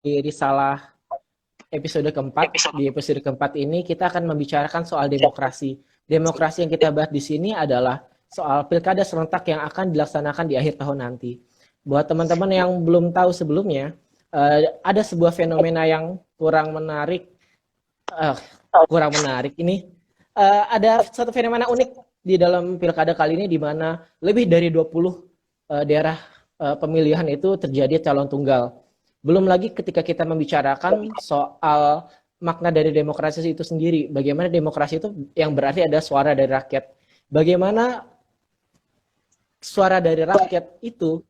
Risalah episode keempat. Di episode keempat ini kita akan membicarakan soal demokrasi. Demokrasi yang kita bahas di sini adalah soal pilkada serentak yang akan dilaksanakan di akhir tahun nanti. Buat teman-teman yang belum tahu sebelumnya, ada sebuah fenomena yang uh, kurang menarik ini. Ada satu fenomena unik di dalam pilkada kali ini di mana lebih dari 20 daerah pemilihan itu terjadi calon tunggal. Belum lagi ketika kita membicarakan soal makna dari demokrasi itu sendiri. Bagaimana demokrasi itu yang berarti ada suara dari rakyat. Bagaimana suara dari rakyat itu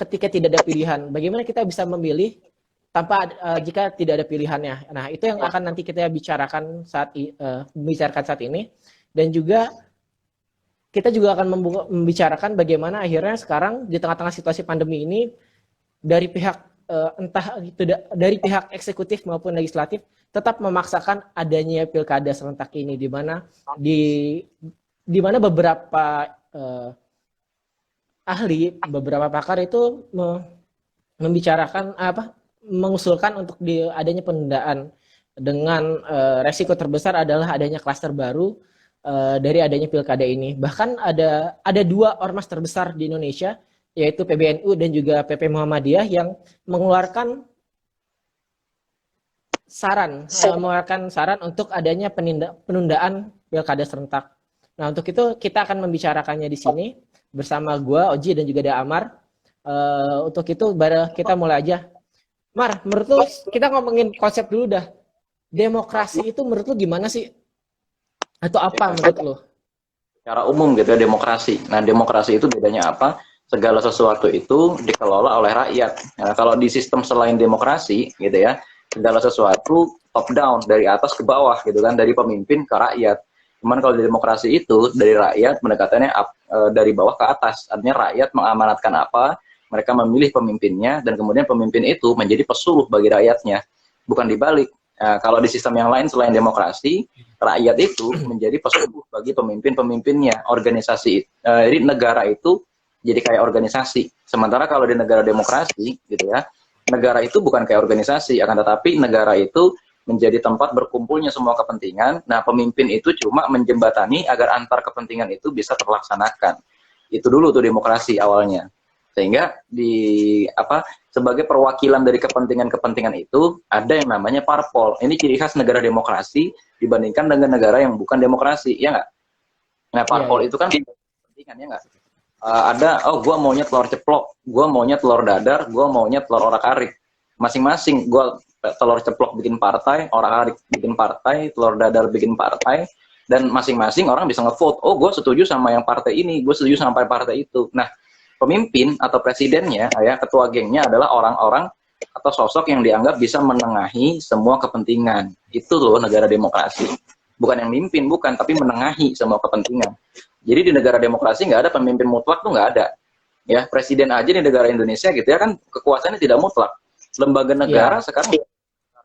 ketika tidak ada pilihan. Bagaimana kita bisa memilih tanpa jika tidak ada pilihannya. Nah, itu yang akan nanti kita bicarakan saat ini. Dan juga kita juga akan membicarakan bagaimana akhirnya sekarang di tengah-tengah situasi pandemi ini dari pihak entah itu dari pihak eksekutif maupun legislatif tetap memaksakan adanya pilkada serentak ini di mana beberapa ahli, beberapa pakar itu membicarakan mengusulkan untuk adanya penundaan dengan resiko terbesar adalah adanya klaster baru dari adanya pilkada ini. Bahkan ada dua ormas terbesar di Indonesia, yaitu PBNU dan juga PP Muhammadiyah yang mengeluarkan saran untuk adanya penundaan pilkada serentak. Nah, untuk itu kita akan membicarakannya di sini bersama gua, Oji, dan juga ada Amar. Untuk itu kita mulai aja. Mar, menurut lu kita ngomongin konsep dulu dah. Demokrasi itu menurut lu gimana sih? Atau apa menurut lu? Secara umum gitu ya, demokrasi. Nah, demokrasi itu bedanya apa? Segala sesuatu itu dikelola oleh rakyat. Nah, kalau di sistem selain demokrasi gitu ya, segala sesuatu top down, dari atas ke bawah gitu kan, dari pemimpin ke rakyat. Cuman kalau di demokrasi itu dari rakyat pendekatannya dari bawah ke atas. Artinya rakyat mengamanatkan apa, mereka memilih pemimpinnya, dan kemudian pemimpin itu menjadi pesuruh bagi rakyatnya. Bukan dibalik. Nah, kalau di sistem yang lain selain demokrasi, rakyat itu menjadi pesuruh bagi pemimpin-pemimpinnya, organisasi. Jadi negara itu jadi kayak organisasi. Sementara kalau di negara demokrasi, gitu ya, negara itu bukan kayak organisasi, akan tetapi negara itu menjadi tempat berkumpulnya semua kepentingan. Nah, pemimpin itu cuma menjembatani agar antar kepentingan itu bisa terlaksanakan. Itu dulu tuh demokrasi awalnya. Sehingga sebagai perwakilan dari kepentingan-kepentingan itu ada yang namanya parpol. Ini ciri khas negara demokrasi dibandingkan dengan negara yang bukan demokrasi, ya nggak? Nah, parpol itu kan kepentingan, ya nggak? Gue maunya telur ceplok, gue maunya telur dadar, gue maunya telur orak-arik. Masing-masing, gue telur ceplok bikin partai, orak-arik bikin partai, telur dadar bikin partai, dan masing-masing orang bisa ngevote. Oh, gue setuju sama yang partai ini, gue setuju sama partai itu. Nah, pemimpin atau presidennya, ya ketua gengnya adalah orang-orang atau sosok yang dianggap bisa menengahi semua kepentingan. Itu loh negara demokrasi. Bukan yang mimpin, bukan, tapi menengahi semua kepentingan. Jadi di negara demokrasi nggak ada pemimpin mutlak, tuh nggak ada. Ya, presiden aja di negara Indonesia gitu ya kan kekuasaannya tidak mutlak. Lembaga negara sekarang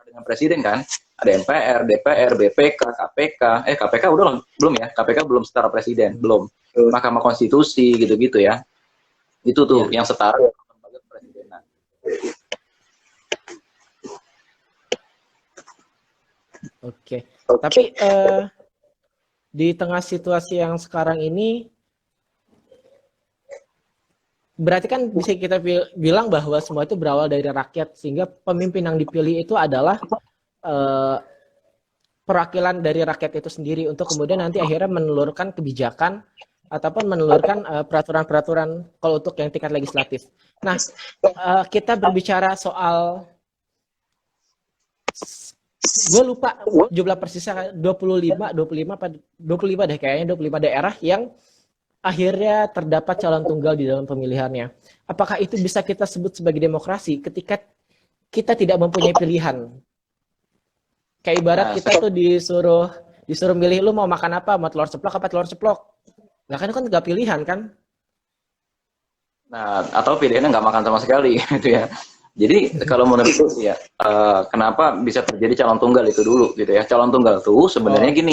dengan presiden kan, ada MPR, DPR, BPK, KPK. KPK udah belum ya? KPK belum setara presiden, belum. Mahkamah Konstitusi gitu-gitu ya. Itu tuh yang setara lembaga kepresidenan. Oke. Tapi di tengah situasi yang sekarang ini, berarti kan bisa kita bilang bahwa semua itu berawal dari rakyat, sehingga pemimpin yang dipilih itu adalah perwakilan dari rakyat itu sendiri untuk kemudian nanti akhirnya menelurkan kebijakan ataupun menelurkan peraturan-peraturan kalau untuk yang tingkat legislatif. Nah, kita berbicara soal, gue lupa jumlah persisnya, 25 deh kayaknya, 25 daerah yang akhirnya terdapat calon tunggal di dalam pemilihannya. Apakah itu bisa kita sebut sebagai demokrasi ketika kita tidak mempunyai pilihan? Kayak ibarat kita tuh disuruh milih, lu mau makan apa, mau telur ceplok apa telur ceplok? Nah, kan nggak pilihan kan? Nah, atau pilihannya nggak makan sama sekali gitu ya. Jadi kalau menurutku ya, kenapa bisa terjadi calon tunggal itu dulu gitu ya. Calon tunggal tuh sebenarnya gini,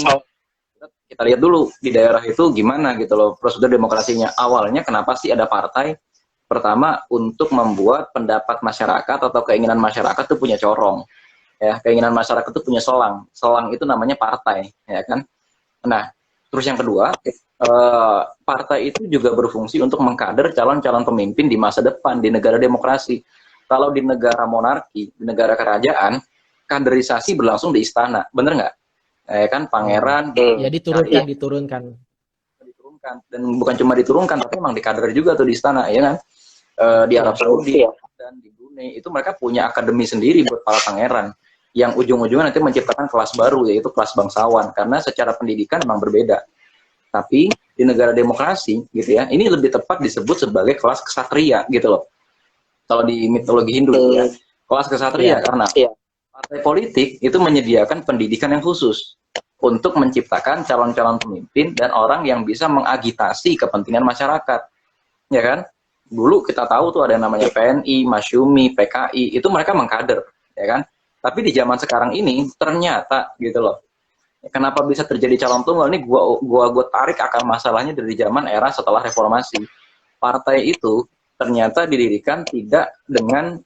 kita lihat dulu di daerah itu gimana gitu loh prosedur demokrasinya. Awalnya kenapa sih ada partai? Pertama, untuk membuat pendapat masyarakat atau keinginan masyarakat itu punya corong. Ya, keinginan masyarakat itu punya selang. Selang itu namanya partai, ya kan? Nah, terus yang kedua, partai itu juga berfungsi untuk mengkader calon-calon pemimpin di masa depan di negara demokrasi. Kalau di negara monarki, di negara kerajaan, kaderisasi berlangsung di istana, bener nggak? Kan pangeran, Ya diturunkan. diturunkan, dan bukan cuma diturunkan, tapi memang dikader juga tuh di istana, ya kan? Di Arab Saudi dan di Brunei itu mereka punya akademi sendiri buat para pangeran yang ujung-ujungnya nanti menciptakan kelas baru, yaitu kelas bangsawan, karena secara pendidikan memang berbeda. Tapi di negara demokrasi gitu ya, ini lebih tepat disebut sebagai kelas ksatria gitu loh. Kalau di mitologi Hindu ya, kelas ksatria karena partai politik itu menyediakan pendidikan yang khusus untuk menciptakan calon-calon pemimpin dan orang yang bisa mengagitasi kepentingan masyarakat, ya kan? Dulu kita tahu tuh ada yang namanya PNI, Masyumi, PKI, itu mereka mengkader, ya kan? Tapi di zaman sekarang ini ternyata gitu loh. Kenapa bisa terjadi calon tunggal? Ini gua tarik akar masalahnya dari zaman era setelah reformasi. Partai itu ternyata didirikan tidak dengan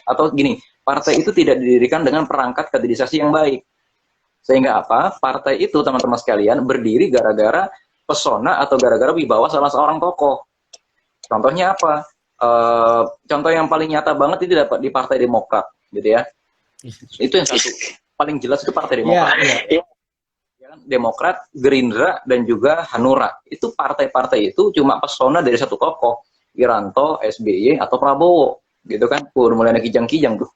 atau gini, partai itu tidak didirikan dengan perangkat kaderisasi yang baik. Sehingga apa? Partai itu teman-teman sekalian berdiri gara-gara pesona atau gara-gara wibawa salah seorang tokoh. Contohnya apa? Contoh yang paling nyata banget itu dapat di Partai Demokrat, gitu ya. Itu yang satu paling jelas itu Partai Demokrat. Ya, Demokrat, Gerindra, dan juga Hanura. Itu partai-partai itu cuma pesona dari satu tokoh, Wiranto, SBY, atau Prabowo, gitu kan? Mulai kijang-kijang tuh.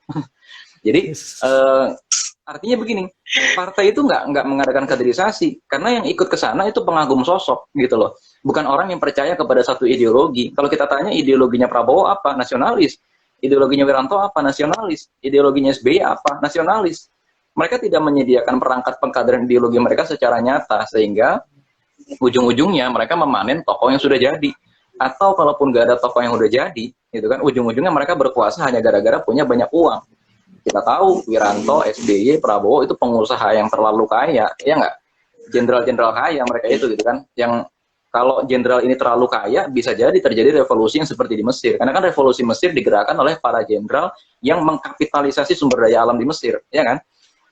Jadi artinya begini, partai itu nggak mengadakan kaderisasi karena yang ikut ke sana itu pengagum sosok gitu loh, bukan orang yang percaya kepada satu ideologi. Kalau kita tanya ideologinya Prabowo apa, nasionalis. Ideologinya Wiranto apa, nasionalis. Ideologinya SBY apa, nasionalis. Mereka tidak menyediakan perangkat pengkaderan ideologi mereka secara nyata, sehingga ujung-ujungnya mereka memanen tokoh yang sudah jadi. Atau kalaupun nggak ada tokoh yang udah jadi, gitu kan, ujung-ujungnya mereka berkuasa hanya gara-gara punya banyak uang. Kita tahu Wiranto, SBY, Prabowo itu pengusaha yang terlalu kaya, ya nggak? Jenderal-jenderal kaya mereka itu gitu kan. Yang kalau jenderal ini terlalu kaya, bisa jadi terjadi revolusi yang seperti di Mesir. Karena kan revolusi Mesir digerakkan oleh para jenderal yang mengkapitalisasi sumber daya alam di Mesir, ya kan?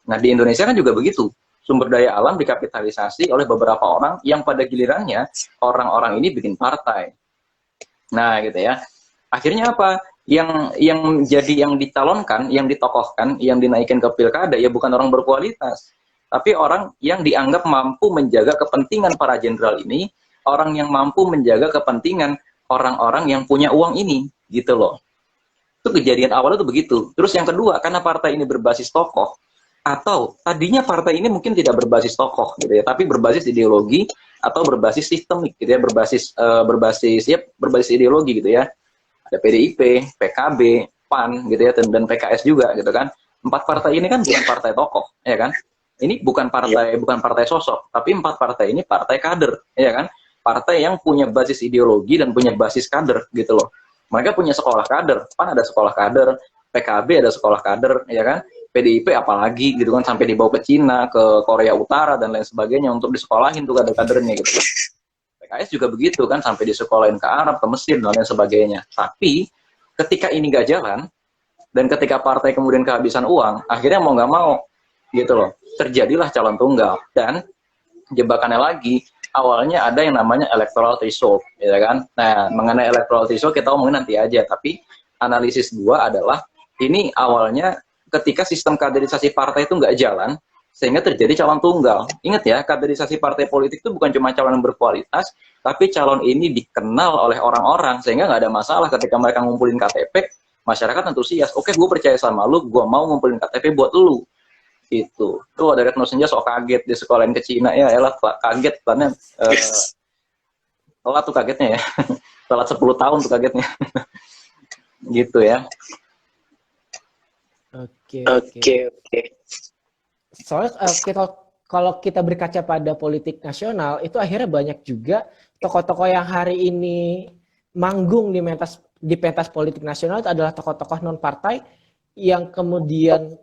Nah di Indonesia kan juga begitu. Sumber daya alam dikapitalisasi oleh beberapa orang yang pada gilirannya orang-orang ini bikin partai. Nah gitu ya. Akhirnya apa? Yang jadi yang dicalonkan, yang ditokohkan, yang dinaikin ke pilkada ya bukan orang berkualitas, tapi orang yang dianggap mampu menjaga kepentingan para jenderal ini, orang yang mampu menjaga kepentingan orang-orang yang punya uang ini, gitu loh. Itu kejadian awalnya tuh begitu. Terus yang kedua, karena partai ini berbasis tokoh, atau tadinya partai ini mungkin tidak berbasis tokoh gitu ya, tapi berbasis ideologi atau berbasis sistemik gitu ya, berbasis ideologi gitu ya. Ada PDIP, PKB, PAN gitu ya, dan PKS juga gitu kan. 4 partai ini kan bukan partai tokoh, ya kan? Ini bukan partai sosok, tapi 4 partai ini partai kader, ya kan? Partai yang punya basis ideologi dan punya basis kader gitu loh. Mereka punya sekolah kader, PAN ada sekolah kader, PKB ada sekolah kader, ya kan? PDIP apalagi gitu kan, sampai dibawa ke Cina, ke Korea Utara dan lain sebagainya untuk disekolahin tuh kader-kadernya gitu. PKS juga begitu kan, sampai disekolahin ke Arab, ke Mesir dan lain sebagainya. Tapi ketika ini gak jalan dan ketika partai kemudian kehabisan uang, akhirnya mau nggak mau gitu loh, terjadilah calon tunggal. Dan jebakannya lagi, awalnya ada yang namanya electoral threshold, ya kan? Nah, mengenai electoral threshold kita omongin nanti aja, tapi analisis gua adalah ini awalnya ketika sistem kaderisasi partai itu nggak jalan, sehingga terjadi calon tunggal. Ingat ya, kaderisasi partai politik itu bukan cuma calon yang berkualitas, tapi calon ini dikenal oleh orang-orang, sehingga nggak ada masalah ketika mereka ngumpulin KTP, masyarakat antusias, oke gue percaya sama lu, gue mau ngumpulin KTP buat lu. Itu. Tuh ada Retno Senja sok kaget di sekolahin ke Cina, ya elah kaget, karena telat tuh kagetnya ya, telat 10 tahun tuh kagetnya. Gitu ya. Oke. Soalnya kalau kita berkaca pada politik nasional, itu akhirnya banyak juga tokoh-tokoh yang hari ini manggung di pentas politik nasional itu adalah tokoh-tokoh non-partai yang kemudian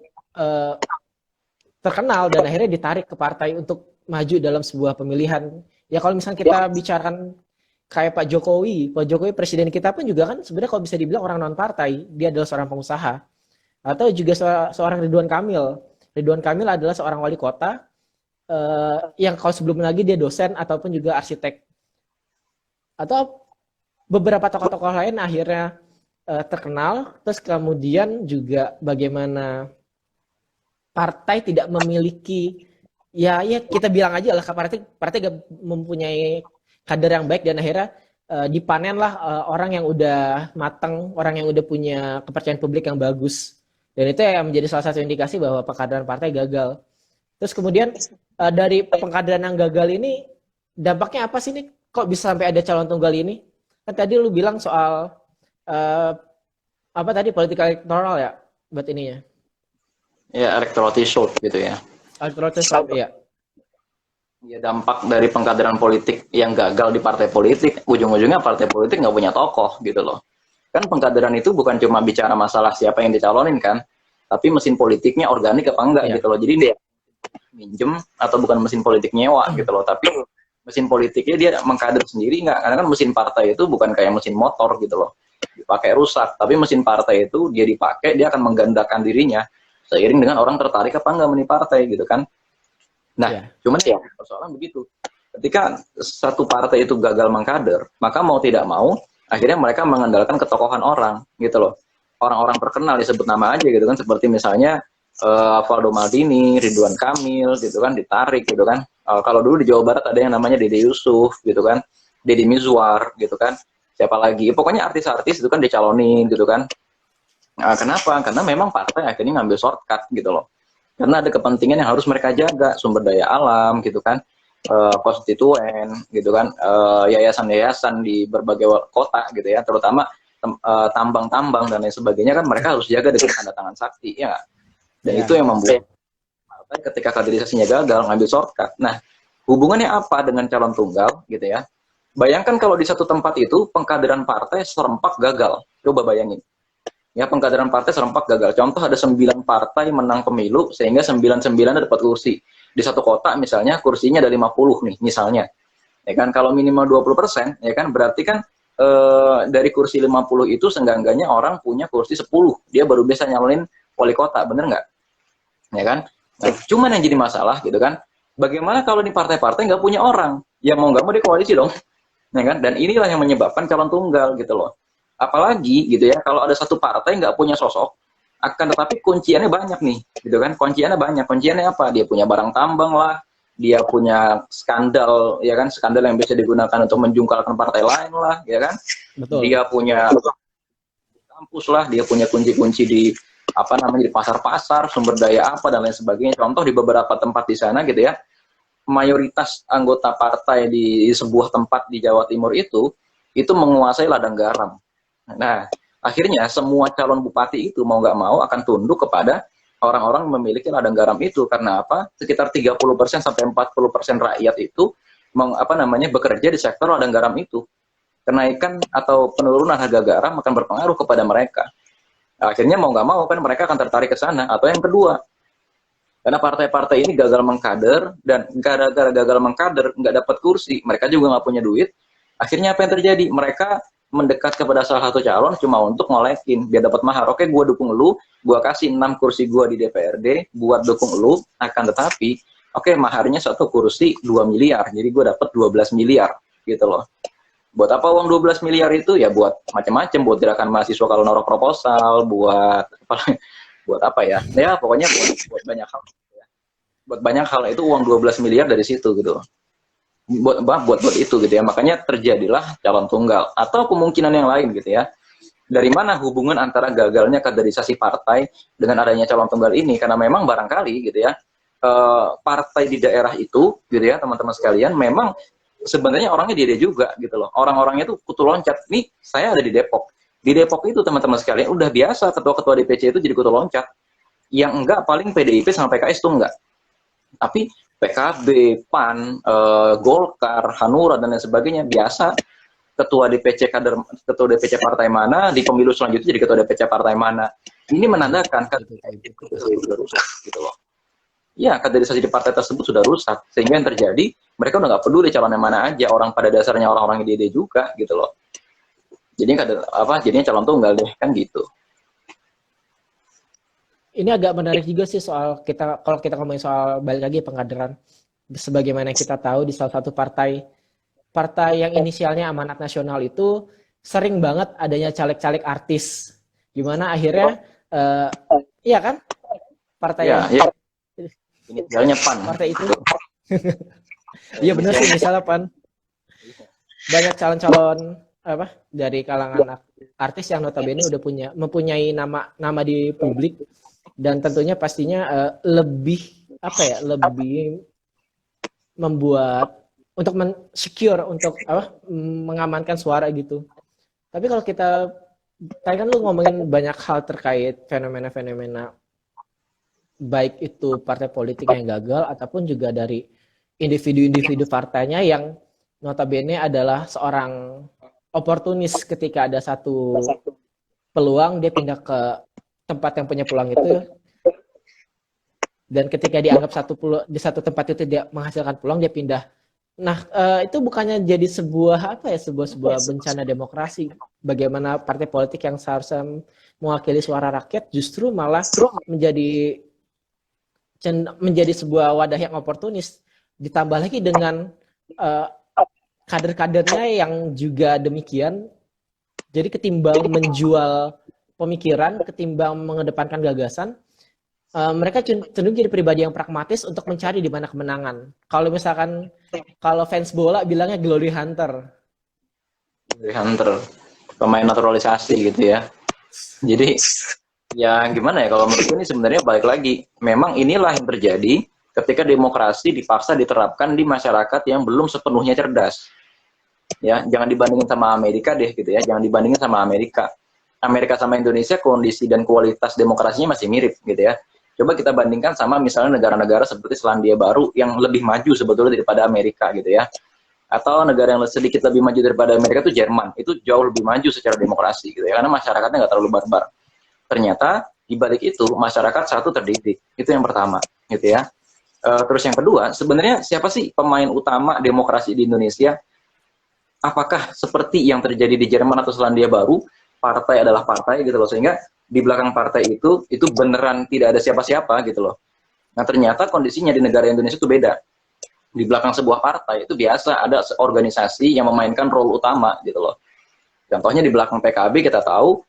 terkenal dan akhirnya ditarik ke partai untuk maju dalam sebuah pemilihan. Ya kalau misalnya kita bicarakan kayak Pak Jokowi presiden kita pun juga kan sebenarnya kalau bisa dibilang orang non partai, dia adalah seorang pengusaha. Atau juga seorang Ridwan Kamil. Ridwan Kamil adalah seorang wali kota yang kalau sebelum lagi dia dosen ataupun juga arsitek. Atau beberapa tokoh-tokoh lain akhirnya terkenal, terus kemudian juga bagaimana partai tidak memiliki, ya kita bilang aja lah partai gak mempunyai kader yang baik, dan akhirnya dipanenlah orang yang udah matang, orang yang udah punya kepercayaan publik yang bagus, dan itu yang menjadi salah satu indikasi bahwa pengkaderan partai gagal. Terus kemudian dari pengkaderan yang gagal ini dampaknya apa sih nih, kok bisa sampai ada calon tunggal ini? Kan tadi lu bilang soal apa tadi, political electoral ya buat ininya. Ya, electoral threshold gitu ya. Electoral threshold, ya. Ya, dampak dari pengkaderan politik yang gagal di partai politik, ujung-ujungnya partai politik nggak punya tokoh gitu loh. Kan pengkaderan itu bukan cuma bicara masalah siapa yang dicalonin kan, tapi mesin politiknya organik apa enggak gitu loh. Jadi dia minjem atau bukan mesin politik nyewa gitu loh, tapi mesin politiknya dia mengkader sendiri nggak, karena kan mesin partai itu bukan kayak mesin motor gitu loh, dipakai rusak, tapi mesin partai itu dia dipakai, dia akan menggandakan dirinya seiring dengan orang tertarik apa enggak meni partai gitu kan. Nah, cuman ya persoalan begitu, ketika satu partai itu gagal mengkader, maka mau tidak mau akhirnya mereka mengandalkan ketokohan orang gitu loh, orang-orang terkenal disebut nama aja gitu kan, seperti misalnya Valdo Maldini, Ridwan Kamil gitu kan, ditarik gitu kan. Kalau dulu di Jawa Barat ada yang namanya Dede Yusuf gitu kan, Deddy Mizwar gitu kan, siapa lagi, pokoknya artis-artis itu kan dicalonin gitu kan. Kenapa? Karena memang partai akhirnya ngambil shortcut gitu loh, karena ada kepentingan yang harus mereka jaga, sumber daya alam gitu kan, konstituen gitu kan, yayasan-yayasan di berbagai kota gitu ya, terutama tambang-tambang dan lain sebagainya kan, mereka harus jaga dengan tanda tangan sakti ya. Dan itu yang membuat partai ketika kaderisasinya gagal ngambil shortcut. Nah, hubungannya apa dengan calon tunggal gitu ya? Bayangkan kalau di satu tempat itu pengkaderan partai serempak gagal. Coba bayangin. Ya, pengkaderan partai serempak gagal. Contoh ada 9 partai menang pemilu sehingga 99 dapat kursi. Di satu kota misalnya kursinya ada 50 nih misalnya. Ya kan, kalau minimal 20% ya kan, berarti kan dari kursi 50 itu seenggak-enggaknya orang punya kursi 10. Dia baru bisa nyalonin wali kota, bener nggak? Ya kan? Nah, cuman yang jadi masalah gitu kan, bagaimana kalau di partai-partai nggak punya orang? Ya mau nggak mau di koalisi dong, ya kan? Dan inilah yang menyebabkan calon tunggal gitu loh. Apalagi gitu ya, kalau ada satu partai nggak punya sosok, akan tetapi kunciannya banyak nih, gitu kan? Kunciannya banyak. Kunciannya apa? Dia punya barang tambang lah, dia punya skandal, ya kan? Skandal yang bisa digunakan untuk menjungkalkan partai lain lah, ya kan? Betul. Dia punya kampus lah, dia punya kunci-kunci di apa namanya di pasar-pasar, sumber daya apa dan lain sebagainya. Contoh di beberapa tempat di sana gitu ya, mayoritas anggota partai di sebuah tempat di Jawa Timur itu menguasai ladang garam. Nah, akhirnya semua calon bupati itu mau nggak mau akan tunduk kepada orang-orang yang memiliki ladang garam itu. Karena apa? Sekitar 30% sampai 40% rakyat itu bekerja di sektor ladang garam itu. Kenaikan atau penurunan harga garam akan berpengaruh kepada mereka. Akhirnya mau nggak mau kan mereka akan tertarik ke sana. Atau yang kedua, karena partai-partai ini gagal mengkader, dan gara-gara gagal mengkader nggak dapat kursi, mereka juga nggak punya duit. Akhirnya apa yang terjadi? Mereka mendekat kepada salah satu calon cuma untuk ngolekin biar dapat mahar. Oke, gue dukung lu, gue kasih 6 kursi gue di DPRD buat dukung lu, akan tetapi oke, maharnya satu kursi 2 miliar, jadi gue dapat 12 miliar gitu loh. Buat apa uang 12 miliar itu? Ya buat macam-macam, buat gerakan mahasiswa kalau naruh proposal, buat apa ya? Ya pokoknya buat banyak hal. Buat banyak hal itu uang 12 miliar dari situ gitu. Buat itu gitu ya. Makanya terjadilah calon tunggal atau kemungkinan yang lain gitu ya. Dari mana hubungan antara gagalnya kaderisasi partai dengan adanya calon tunggal ini? Karena memang barangkali gitu ya, partai di daerah itu gitu ya, teman-teman sekalian, memang sebenarnya orangnya dia juga gitu loh. Orang-orangnya tuh kutu loncat. Nih, saya ada di Depok. Di Depok itu teman-teman sekalian udah biasa ketua-ketua DPC itu jadi kutu loncat. Yang enggak paling PDIP sama PKS tuh enggak. Tapi PKB, PAN, Golkar, Hanura dan lain sebagainya biasa ketua DPC partai mana di pemilu selanjutnya jadi ketua DPC partai mana. Ini menandakan kan gitu loh. ya kaderisasi di partai tersebut sudah rusak, sehingga yang terjadi mereka udah nggak peduli calon yang mana aja, orang pada dasarnya orang-orang ide juga gitu loh. Jadinya jadinya calon tunggal deh kan gitu. Ini agak menarik juga sih soal kalau kita ngomongin soal balik lagi pengkaderan. Sebagaimana kita tahu di salah satu partai yang inisialnya Amanat Nasional itu sering banget adanya caleg-caleg artis. Gimana akhirnya iya kan? Partai Ya, ya. Inisialnya PAN. Partai itu. Iya benar sih, misalnya PAN. Banyak calon-calon dari kalangan artis yang notabene udah mempunyai nama di publik, dan tentunya pastinya lebih membuat untuk secure untuk mengamankan suara gitu. Tapi kalau kita tadi kan lu ngomongin banyak hal terkait fenomena-fenomena baik itu partai politik yang gagal ataupun juga dari individu-individu partainya yang notabene adalah seorang oportunis. Ketika ada satu peluang dia pindah ke tempat yang punya peluang itu, dan ketika dianggap di satu tempat itu dia menghasilkan peluang, dia pindah. Nah, itu bukannya jadi sebuah sebuah bencana demokrasi? Bagaimana partai politik yang seharusnya mewakili suara rakyat justru malah menjadi sebuah wadah yang oportunis, ditambah lagi dengan kader-kadernya yang juga demikian. Jadi ketimbang menjual pemikiran, ketimbang mengedepankan gagasan, mereka cenderung jadi pribadi yang pragmatis untuk mencari di mana kemenangan. Kalau fans bola bilangnya glory hunter. Glory hunter, pemain naturalisasi gitu ya. Jadi ya gimana ya, kalau menurutku ini sebenarnya balik lagi, memang inilah yang terjadi ketika demokrasi dipaksa diterapkan di masyarakat yang belum sepenuhnya cerdas. Ya, jangan dibandingin sama Amerika deh gitu ya, jangan dibandingin sama Amerika. Amerika sama Indonesia kondisi dan kualitas demokrasinya masih mirip gitu ya. Coba kita bandingkan sama misalnya negara-negara seperti Selandia Baru yang lebih maju sebetulnya daripada Amerika gitu ya. Atau negara yang sedikit lebih maju daripada Amerika itu Jerman, itu jauh lebih maju secara demokrasi gitu ya, karena masyarakatnya nggak terlalu barbar. Ternyata di balik itu masyarakat satu terdidik, itu yang pertama gitu ya. Terus yang kedua, sebenarnya siapa sih pemain utama demokrasi di Indonesia? Apakah seperti yang terjadi di Jerman atau Selandia Baru, partai adalah partai gitu loh, sehingga di belakang partai itu beneran tidak ada siapa-siapa gitu loh. Nah ternyata kondisinya di negara Indonesia itu beda. Di belakang sebuah partai itu biasa ada organisasi yang memainkan role utama gitu loh. Contohnya di belakang PKB kita tahu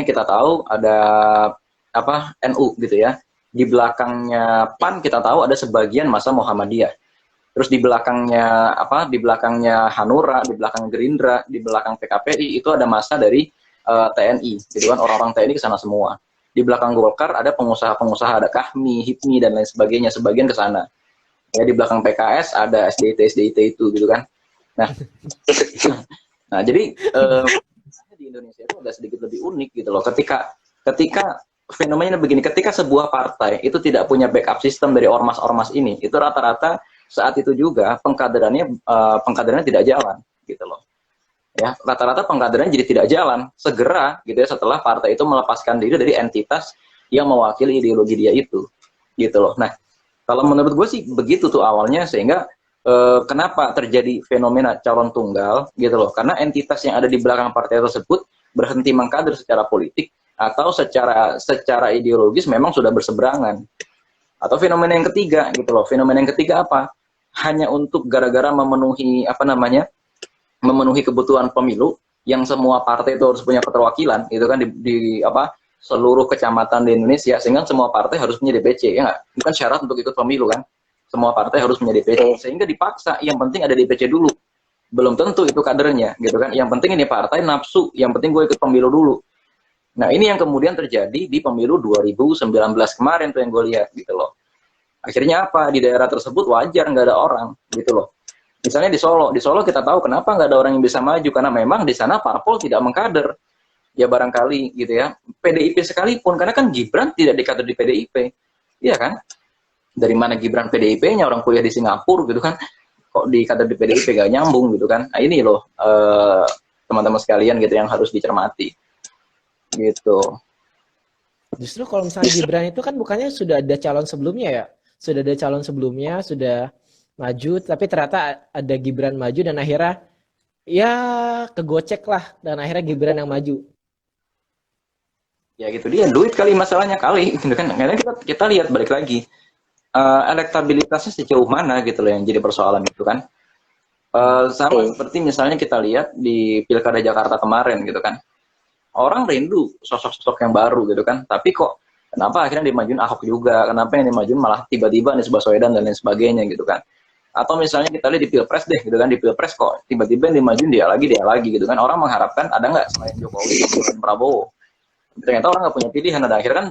kita tahu ada NU gitu ya. Di belakangnya PAN kita tahu ada sebagian masa Muhammadiyah. Terus di belakangnya Hanura, di belakang Gerindra, di belakang PKPI itu ada masa dari TNI, gitu kan, orang-orang TNI ke sana semua. Di belakang Golkar ada pengusaha-pengusaha, ada Kahmi, HIPMI dan lain sebagainya, sebagian ke sana. Ya di belakang PKS ada SDIT itu gitu kan. Nah jadi di Indonesia itu agak sedikit lebih unik gitu loh. Ketika fenomenanya begini, ketika sebuah partai itu tidak punya backup sistem dari ormas-ormas ini, itu rata-rata saat itu juga pengkaderannya tidak jalan gitu loh. Ya, rata-rata pengkaderannya jadi tidak jalan segera gitu ya, setelah partai itu melepaskan diri dari entitas yang mewakili ideologi dia itu gitu loh. Nah, kalau menurut gue sih begitu tuh awalnya, sehingga kenapa terjadi fenomena calon tunggal gitu loh, karena entitas yang ada di belakang partai tersebut berhenti mengkader secara politik atau secara ideologis memang sudah berseberangan. Atau fenomena yang ketiga gitu loh, fenomena yang ketiga apa? Hanya untuk gara-gara memenuhi memenuhi kebutuhan pemilu yang semua partai itu harus punya keterwakilan gitu kan di seluruh kecamatan di Indonesia, sehingga semua partai harus punya DPC, ya nggak? Bukan syarat untuk ikut pemilu kan, semua partai harus punya DPC, sehingga dipaksa yang penting ada DPC dulu, belum tentu itu kadernya gitu kan, yang penting ini partai nafsu, yang penting gue ikut pemilu dulu. Nah ini yang kemudian terjadi di pemilu 2019 kemarin tuh yang gue lihat gitu loh. Akhirnya apa, di daerah tersebut wajar nggak ada orang gitu loh. Misalnya di Solo kita tahu kenapa nggak ada orang yang bisa maju, karena memang di sana parpol tidak mengkader. Ya barangkali gitu ya, PDIP sekalipun, karena kan Gibran tidak dikader di PDIP, iya kan? Dari mana Gibran PDIP-nya, orang kuliah di Singapura gitu kan, kok dikader di PDIP gak nyambung gitu kan? Nah ini loh teman-teman sekalian gitu yang harus dicermati gitu. Justru kalau misalnya Gibran itu kan bukannya sudah ada calon sebelumnya ya, sudah ada calon sebelumnya, sudah maju, tapi ternyata ada Gibran maju dan akhirnya ya kegocek lah dan akhirnya Gibran yang maju. Ya gitu dia, duit kali masalahnya kali, gitu kan. Karena kita lihat balik lagi, elektabilitasnya sejauh mana gitu loh yang jadi persoalan itu kan. Sama seperti misalnya kita lihat di Pilkada Jakarta kemarin gitu kan. Orang rindu sosok-sosok yang baru gitu kan. Tapi kok kenapa akhirnya dimajuin Ahok juga? Kenapa yang dimajuin malah tiba-tiba Anies Baswedan dan lain sebagainya gitu kan. Atau misalnya kita lihat di Pilpres deh gitu kan, di Pilpres kok tiba-tiba yang dimajuin dia lagi gitu kan. Orang mengharapkan ada nggak selain Jokowi dan Prabowo. Ternyata orang nggak punya pilihan, ada akhirnya kan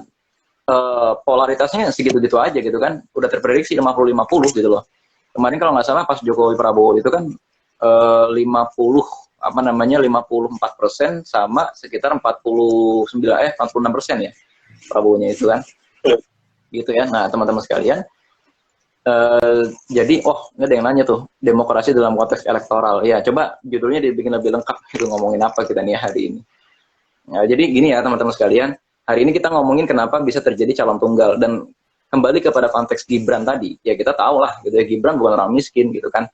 polaritasnya segitu-gitu aja gitu kan, udah terprediksi 50-50 gitu loh. Kemarin kalau nggak salah pas Jokowi Prabowo itu kan 50 apa namanya 54% sama sekitar 46% ya Prabowo-nya itu kan, gitu ya. Nah teman-teman sekalian, jadi ini ada yang nanya tuh, demokrasi dalam konteks elektoral ya, coba judulnya dibikin lebih lengkap gitu, ngomongin apa kita nih hari ini. Ya, jadi gini ya teman-teman sekalian, hari ini kita ngomongin kenapa bisa terjadi calon tunggal, dan kembali kepada konteks Gibran tadi, ya kita tahu lah gitu ya, Gibran bukan orang miskin gitu kan.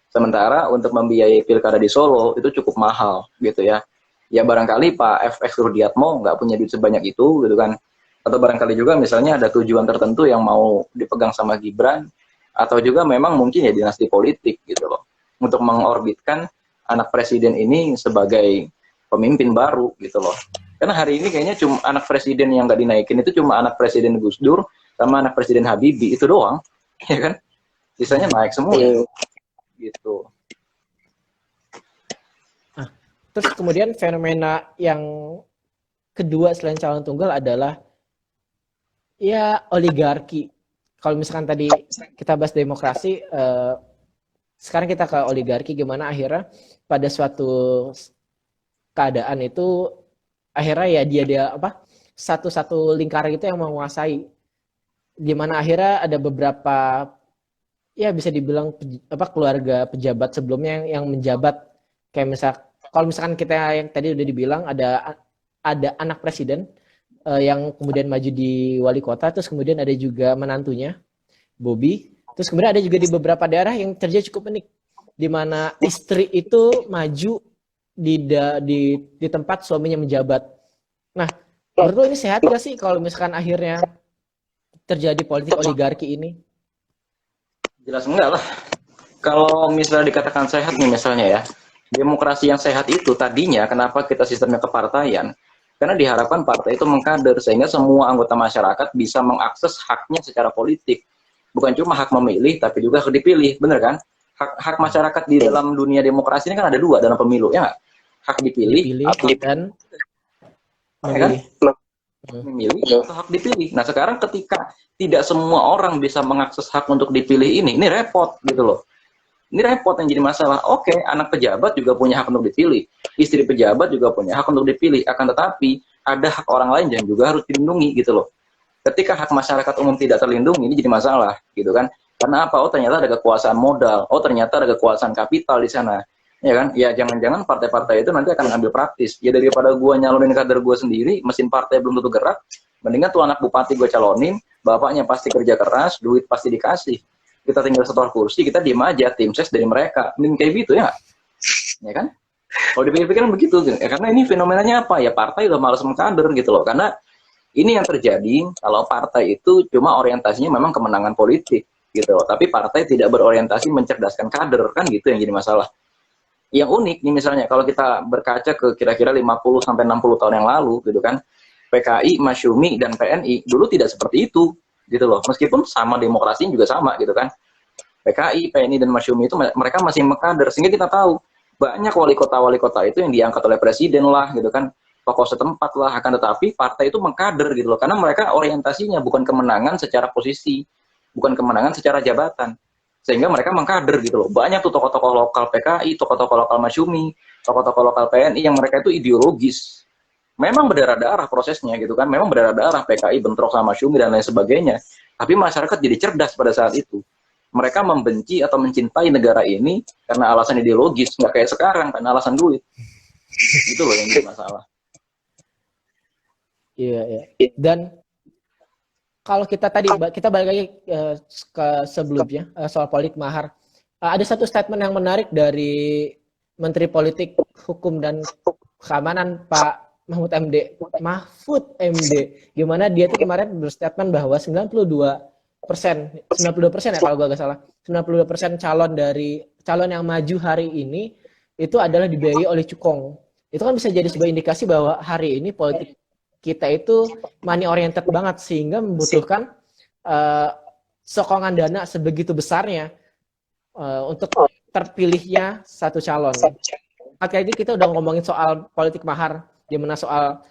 Sementara untuk membiayai pilkada di Solo itu cukup mahal gitu ya. Ya barangkali Pak FX Rudiatmo nggak punya duit sebanyak itu gitu kan. Atau barangkali juga misalnya ada tujuan tertentu yang mau dipegang sama Gibran, atau juga memang mungkin ya dinasti politik gitu loh, untuk mengorbitkan anak presiden ini sebagai pemimpin baru gitu loh. Karena hari ini kayaknya cuma anak presiden yang nggak dinaikin itu cuma anak presiden Gus Dur sama anak presiden Habibie itu doang, ya kan? Sisanya naik semua gitu. Nah, terus kemudian fenomena yang kedua selain calon tunggal adalah ya oligarki. Kalau misalkan tadi kita bahas demokrasi, sekarang kita ke oligarki, gimana akhirnya pada suatu keadaan itu akhirnya ya dia apa satu lingkaran itu yang menguasai, di mana akhirnya ada beberapa ya bisa dibilang apa keluarga pejabat sebelumnya yang menjabat, kayak misal kalau misalkan kita yang tadi udah dibilang ada anak presiden yang kemudian maju di wali kota, terus kemudian ada juga menantunya Bobby, terus kemudian ada juga di beberapa daerah yang terjadi cukup unik, di mana istri itu maju di tempat suaminya menjabat. Nah, menurut lo ini sehat gak sih kalau misalkan akhirnya terjadi politik oligarki ini? Jelas enggak lah. Kalau misalnya dikatakan sehat nih misalnya ya, demokrasi yang sehat itu tadinya kenapa kita sistemnya kepartaian? Karena diharapkan partai itu mengkader sehingga semua anggota masyarakat bisa mengakses haknya secara politik. Bukan cuma hak memilih, tapi juga hak dipilih, bener kan? Hak masyarakat di dalam dunia demokrasi ini kan ada dua dalam pemilu, ya nggak? Hak dipilih dan memilih. Memilih atau hak dipilih. Nah sekarang ketika tidak semua orang bisa mengakses hak untuk dipilih ini repot gitu loh. Ini repot yang jadi masalah. Oke, anak pejabat juga punya hak untuk dipilih, istri pejabat juga punya hak untuk dipilih. Akan tetapi ada hak orang lain yang juga harus dilindungi gitu loh. Ketika hak masyarakat umum tidak terlindungi, ini jadi masalah gitu kan. Karena apa? Oh ternyata ada kekuasaan modal. Oh ternyata ada kekuasaan kapital di sana. Ya kan? Ya jangan-jangan partai-partai itu nanti akan ngambil praktis. Ya daripada gua nyalonin kader gua sendiri, mesin partai belum tentu gerak, mendingan tuh anak bupati gua calonin, bapaknya pasti kerja keras, duit pasti dikasih. Kita tinggal setor kursi, kita diem aja, tim ses dari mereka. Mending kayak gitu ya, ya kan? Kalau dipikir-pikir begitu, ya, karena ini fenomenanya apa? Ya partai udah malas mengkader gitu loh. Karena ini yang terjadi kalau partai itu cuma orientasinya memang kemenangan politik gitu loh. Tapi partai tidak berorientasi mencerdaskan kader, kan gitu yang jadi masalah. Yang unik nih misalnya kalau kita berkaca ke kira-kira 50-60 tahun yang lalu gitu kan, PKI, Masyumi, dan PNI dulu tidak seperti itu gitu loh, meskipun sama demokrasinya juga sama gitu kan. PKI, PNI, dan Masyumi itu mereka masih mengkader, sehingga kita tahu banyak wali kota itu yang diangkat oleh presiden lah gitu kan, tokoh setempat lah. Akan tetapi partai itu mengkader gitu loh, karena mereka orientasinya bukan kemenangan secara posisi, bukan kemenangan secara jabatan, sehingga mereka mengkader gitu loh. Banyak tuh tokoh-tokoh lokal PKI, tokoh-tokoh lokal Masyumi, tokoh-tokoh lokal PNI yang mereka itu ideologis. Memang berdarah-darah prosesnya gitu kan, memang berdarah-darah PKI bentrok sama Masyumi dan lain sebagainya. Tapi masyarakat jadi cerdas pada saat itu. Mereka membenci atau mencintai negara ini karena alasan ideologis, nggak kayak sekarang karena alasan duit. Itu loh yang jadi masalah. Iya, iya. Dan kalau kita tadi kita balik lagi ke sebelumnya soal politik mahar. Ada satu statement yang menarik dari Menteri Politik Hukum dan Keamanan Pak Mahfud MD, gimana dia tuh kemarin berstatement bahwa 92% ya kalau gue gak salah, 92% calon yang maju hari ini itu adalah dibiayai oleh cukong. Itu kan bisa jadi sebuah indikasi bahwa hari ini politik kita itu money oriented banget sehingga membutuhkan uh, sokongan dana sebegitu besarnya untuk terpilihnya satu calon. Kali ini kita udah ngomongin soal politik mahar, di mana soal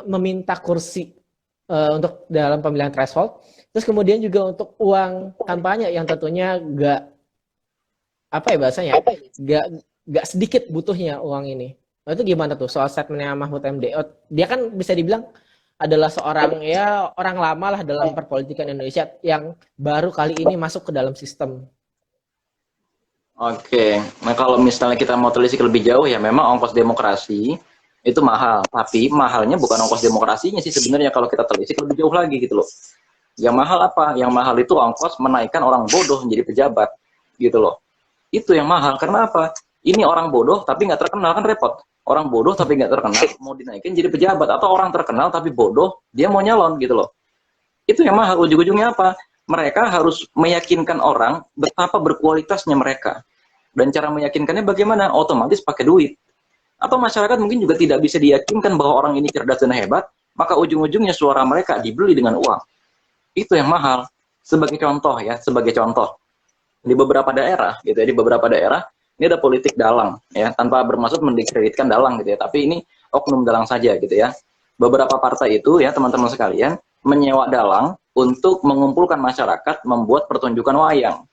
meminta kursi untuk dalam pemilihan threshold. Terus kemudian juga untuk uang kampanye yang tentunya gak sedikit butuhnya uang ini. Nah, itu gimana tuh soal statementnya Mahfud MD? Dia kan bisa dibilang adalah seorang orang lama lah dalam perpolitikan Indonesia yang baru kali ini masuk ke dalam sistem. Oke, nah kalau misalnya kita mau telisik lebih jauh ya memang ongkos demokrasi itu mahal, tapi mahalnya bukan ongkos demokrasinya sih sebenarnya kalau kita telisik lebih jauh lagi gitu loh. Yang mahal apa? Yang mahal itu ongkos menaikkan orang bodoh menjadi pejabat gitu loh. Itu yang mahal, karena apa? Ini orang bodoh tapi nggak terkenal kan repot. Orang bodoh tapi nggak terkenal mau dinaikin jadi pejabat, atau orang terkenal tapi bodoh dia mau nyalon gitu loh. Itu yang mahal. Ujung-ujungnya apa? Mereka harus meyakinkan orang betapa berkualitasnya mereka. Dan cara meyakinkannya bagaimana? Otomatis pakai duit. Atau masyarakat mungkin juga tidak bisa diyakinkan bahwa orang ini cerdas dan hebat, maka ujung-ujungnya suara mereka dibeli dengan uang. Itu yang mahal. Sebagai contoh ya, sebagai contoh. Di beberapa daerah, gitu ya, di beberapa daerah, ini ada politik dalang, ya, tanpa bermaksud mendiskreditkan dalang gitu ya, tapi ini oknum dalang saja gitu ya. Beberapa partai itu ya teman-teman sekalian menyewa dalang untuk mengumpulkan masyarakat membuat pertunjukan wayang.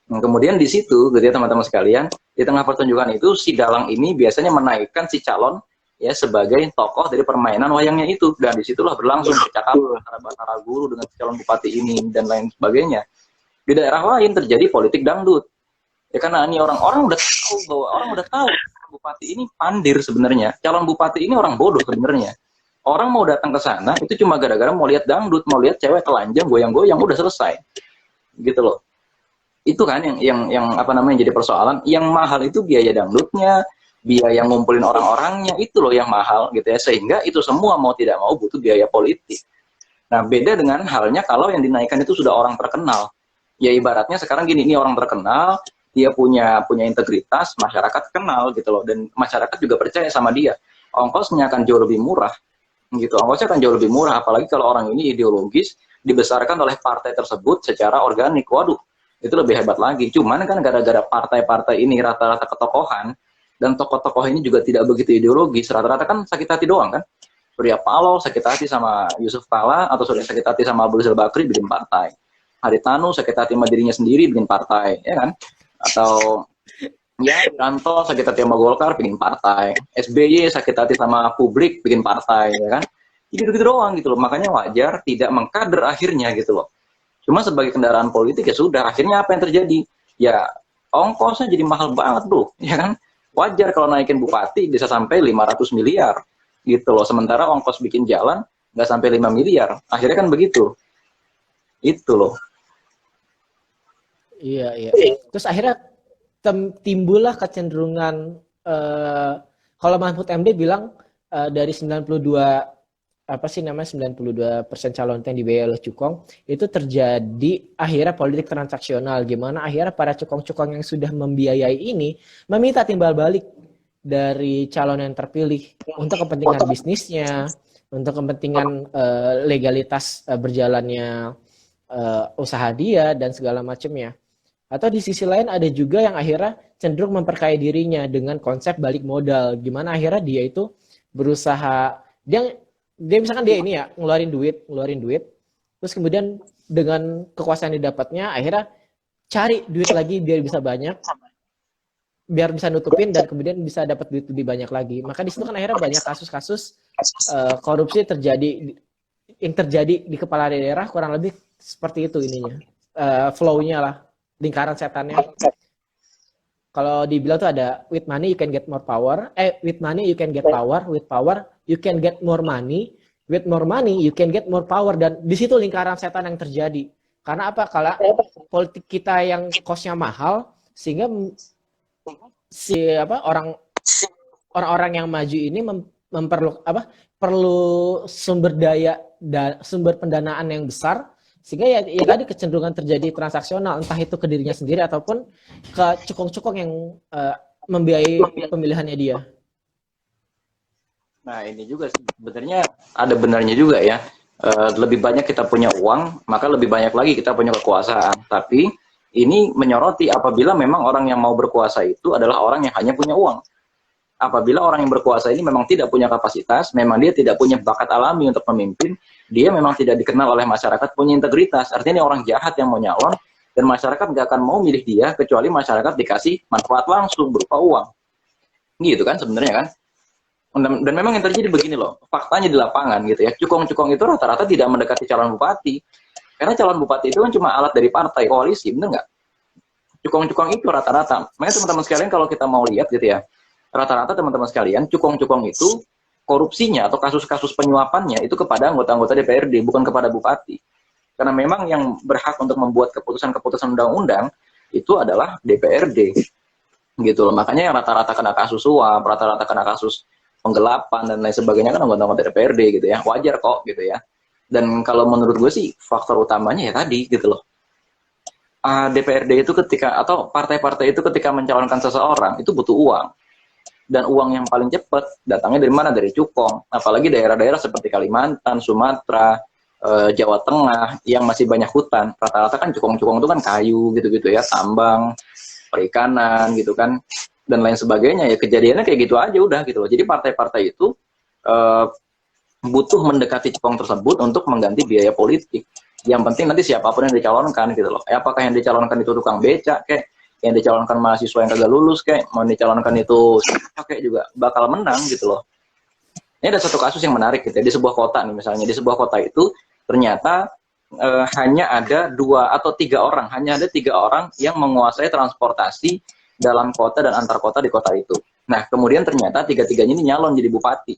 Nah, kemudian di situ, gitu ya teman-teman sekalian, di tengah pertunjukan itu si dalang ini biasanya menaikkan si calon ya sebagai tokoh dari permainan wayangnya itu, dan disitulah berlangsung percakapan antara Batara Guru dengan si calon bupati ini dan lain sebagainya. Di daerah lain terjadi politik dangdut. Ya karena ini orang-orang udah tahu bupati ini pandir sebenarnya. Calon bupati ini orang bodoh sebenarnya. Orang mau datang ke sana itu cuma gara-gara mau lihat dangdut, mau lihat cewek telanjang goyang-goyang, udah selesai. Gitu loh. Itu kan yang apa namanya jadi persoalan. Yang mahal itu biaya dangdutnya, biaya ngumpulin orang-orangnya, itu loh yang mahal gitu ya. Sehingga itu semua mau tidak mau butuh biaya politik. Nah, beda dengan halnya kalau yang dinaikkan itu sudah orang terkenal. Ya ibaratnya sekarang gini, ini orang terkenal, dia punya integritas, masyarakat kenal gitu loh, dan masyarakat juga percaya sama dia. Ongkosnya akan jauh lebih murah gitu. Ongkosnya akan jauh lebih murah, apalagi kalau orang ini ideologis dibesarkan oleh partai tersebut secara organik. Waduh, itu lebih hebat lagi. Cuman kan gara-gara partai-partai ini rata-rata ketokohan, dan tokoh-tokoh ini juga tidak begitu ideologis, rata-rata kan sakit hati doang kan. Surya Paloh sakit hati sama Yusuf Kala, atau sakit hati sama Abu Rizal Bakri bikin partai. Haritanu sakit hati sama dirinya sendiri bikin partai, ya kan? Atau ya Wiranto sakit hati sama Golkar bikin partai. SBY sakit hati sama publik bikin partai, ya kan? Gitu-gitu doang gitu loh. Makanya wajar tidak mengkader akhirnya gitu loh. Cuma sebagai kendaraan politik ya sudah, akhirnya apa yang terjadi? Ya ongkosnya jadi mahal banget bro, ya kan? Wajar kalau naikin bupati bisa sampai 500 miliar gitu loh. Sementara ongkos bikin jalan nggak sampai 5 miliar. Akhirnya kan begitu. Itu loh. Iya, iya. Terus akhirnya timbullah kecenderungan kalau Mahfud MD bilang dari 92 apa sih namanya 92% calon yang dibiayai oleh cukong itu terjadi akhirnya politik transaksional, gimana akhirnya para cukong-cukong yang sudah membiayai ini meminta timbal balik dari calon yang terpilih untuk kepentingan bisnisnya, untuk kepentingan legalitas berjalannya usaha dia dan segala macamnya. Atau di sisi lain ada juga yang akhirnya cenderung memperkaya dirinya dengan konsep balik modal, gimana akhirnya dia itu berusaha dia misalkan dia ini ya ngeluarin duit, terus kemudian dengan kekuasaan yang didapatnya akhirnya cari duit lagi biar bisa banyak, biar bisa nutupin dan kemudian bisa dapat duit lebih banyak lagi. Maka di situ kan akhirnya banyak kasus-kasus korupsi yang terjadi di kepala daerah, kurang lebih seperti itu ininya, flow-nya lah, lingkaran setannya. kalau dibilang tuh ada with money you can get more power, with money you can get power, with power you can get more money, with more money you can get more power, dan di situ lingkaran setan yang terjadi. Karena apa? Kalau politik kita yang cost-nya mahal, sehingga si apa orang-orang yang maju ini perlu sumber daya sumber pendanaan yang besar, sehingga ya tadi kecenderungan terjadi transaksional, entah itu ke dirinya sendiri ataupun ke cukong-cukong yang membiayai pemilihannya dia. Nah ini juga sebenarnya ada benarnya juga ya. Lebih banyak kita punya uang, maka lebih banyak lagi kita punya kekuasaan. Tapi ini menyoroti apabila memang orang yang mau berkuasa itu adalah orang yang hanya punya uang. Apabila orang yang berkuasa ini memang tidak punya kapasitas, memang dia tidak punya bakat alami untuk memimpin, dia memang tidak dikenal oleh masyarakat punya integritas. Artinya ini orang jahat yang mau nyalon, dan masyarakat nggak akan mau milih dia kecuali masyarakat dikasih manfaat langsung berupa uang. Gitu kan sebenarnya kan. Dan memang yang terjadi begini loh, faktanya di lapangan gitu ya, cukong-cukong itu rata-rata tidak mendekati calon bupati. Karena calon bupati itu kan cuma alat dari partai koalisi, bener nggak? Cukong-cukong itu rata-rata. Makanya teman-teman sekalian kalau kita mau lihat gitu ya, rata-rata teman-teman sekalian, cukong-cukong itu korupsinya atau kasus-kasus penyuapannya itu kepada anggota-anggota DPRD, bukan kepada bupati. Karena memang yang berhak untuk membuat keputusan-keputusan undang-undang itu adalah DPRD. Gitu loh. Makanya yang rata-rata kena kasus suap, rata-rata kena kasus penggelapan dan lain sebagainya kan anggota-anggota DPRD gitu ya. Wajar kok gitu ya. Dan kalau menurut gue sih faktor utamanya ya tadi gitu loh. DPRD itu ketika atau partai-partai itu ketika mencalonkan seseorang itu butuh uang. Dan uang yang paling cepat datangnya dari mana? Dari cukong. Apalagi daerah-daerah seperti Kalimantan, Sumatera, Jawa Tengah yang masih banyak hutan. Rata-rata kan cukong-cukong itu kan kayu gitu-gitu ya, tambang, perikanan gitu kan, dan lain sebagainya. Ya kejadiannya kayak gitu aja udah gitu loh. Jadi partai-partai itu butuh mendekati cukong tersebut untuk mengganti biaya politik. Yang penting nanti siapapun yang dicalonkan gitu loh. Apakah yang dicalonkan itu tukang becak kayak, yang dicalonkan mahasiswa yang kagak lulus kayak, mau dicalonkan itu kayak juga bakal menang gitu loh. Ini ada satu kasus yang menarik gitu ya, di sebuah kota nih misalnya, di sebuah kota itu ternyata hanya ada 2 atau 3 orang, hanya ada 3 orang yang menguasai transportasi dalam kota dan antar kota di kota itu. Nah kemudian ternyata 3-tiganya ini nyalon jadi bupati.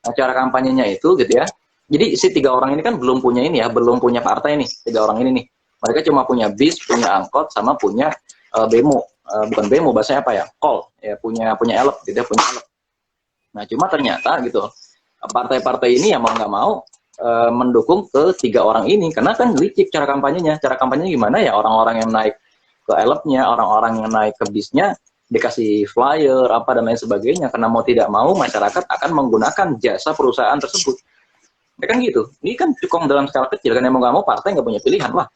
Nah cara kampanyenya itu gitu ya, jadi si 3 orang ini kan belum punya ini ya, belum punya partai nih, 3 orang ini nih. Mereka cuma punya bis, punya angkot, sama punya bemo, bukan bemo bahasanya apa ya, call ya, punya elep gitu ya, punya elep. Nah cuma ternyata gitu partai-partai ini yang mau nggak mau mendukung ke 3 orang ini karena kan licik cara kampanyenya. Cara kampanyenya gimana ya, orang-orang yang naik ke elepnya, orang-orang yang naik ke bisnya dikasih flyer apa dan lain sebagainya, karena mau tidak mau masyarakat akan menggunakan jasa perusahaan tersebut. Ya kan gitu. Ini kan cukong dalam skala kecil kan, yang mau nggak mau partai nggak punya pilihan lah.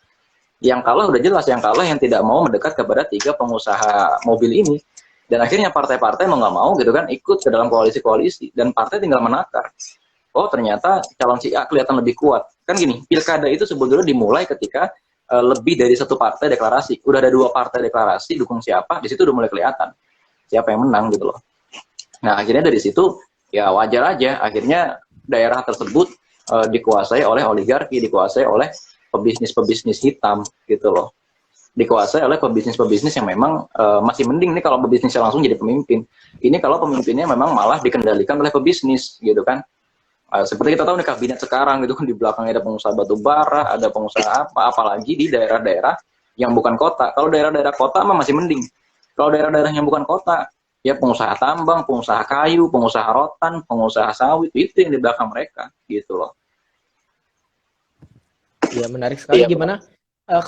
Yang kalah udah jelas, yang kalah yang tidak mau mendekat kepada 3 pengusaha mobil ini. Dan akhirnya partai-partai mau nggak mau gitu kan ikut ke dalam koalisi-koalisi, dan partai tinggal menakar. Oh ternyata calon si A kelihatan lebih kuat. Kan gini, pilkada itu sebetulnya dimulai ketika lebih dari 1 partai deklarasi. Udah ada 2 partai deklarasi dukung siapa, di situ udah mulai kelihatan siapa yang menang gitu loh. Nah akhirnya dari situ ya wajar aja akhirnya daerah tersebut dikuasai oleh oligarki, dikuasai oleh pebisnis-pebisnis hitam gitu loh, dikuasai oleh pebisnis-pebisnis yang memang masih mending nih kalau pebisnisnya langsung jadi pemimpin. Ini kalau pemimpinnya memang malah dikendalikan oleh pebisnis gitu kan. Seperti kita tahu nih kabinet sekarang gitu kan, di belakangnya ada pengusaha batu bara, ada pengusaha apa, apalagi di daerah-daerah yang bukan kota. Kalau daerah-daerah kota mah masih mending. Kalau daerah-daerah yang bukan kota, ya pengusaha tambang, pengusaha kayu, pengusaha rotan, pengusaha sawit, itu yang di belakang mereka gitu loh. Ya menarik sekali. Gimana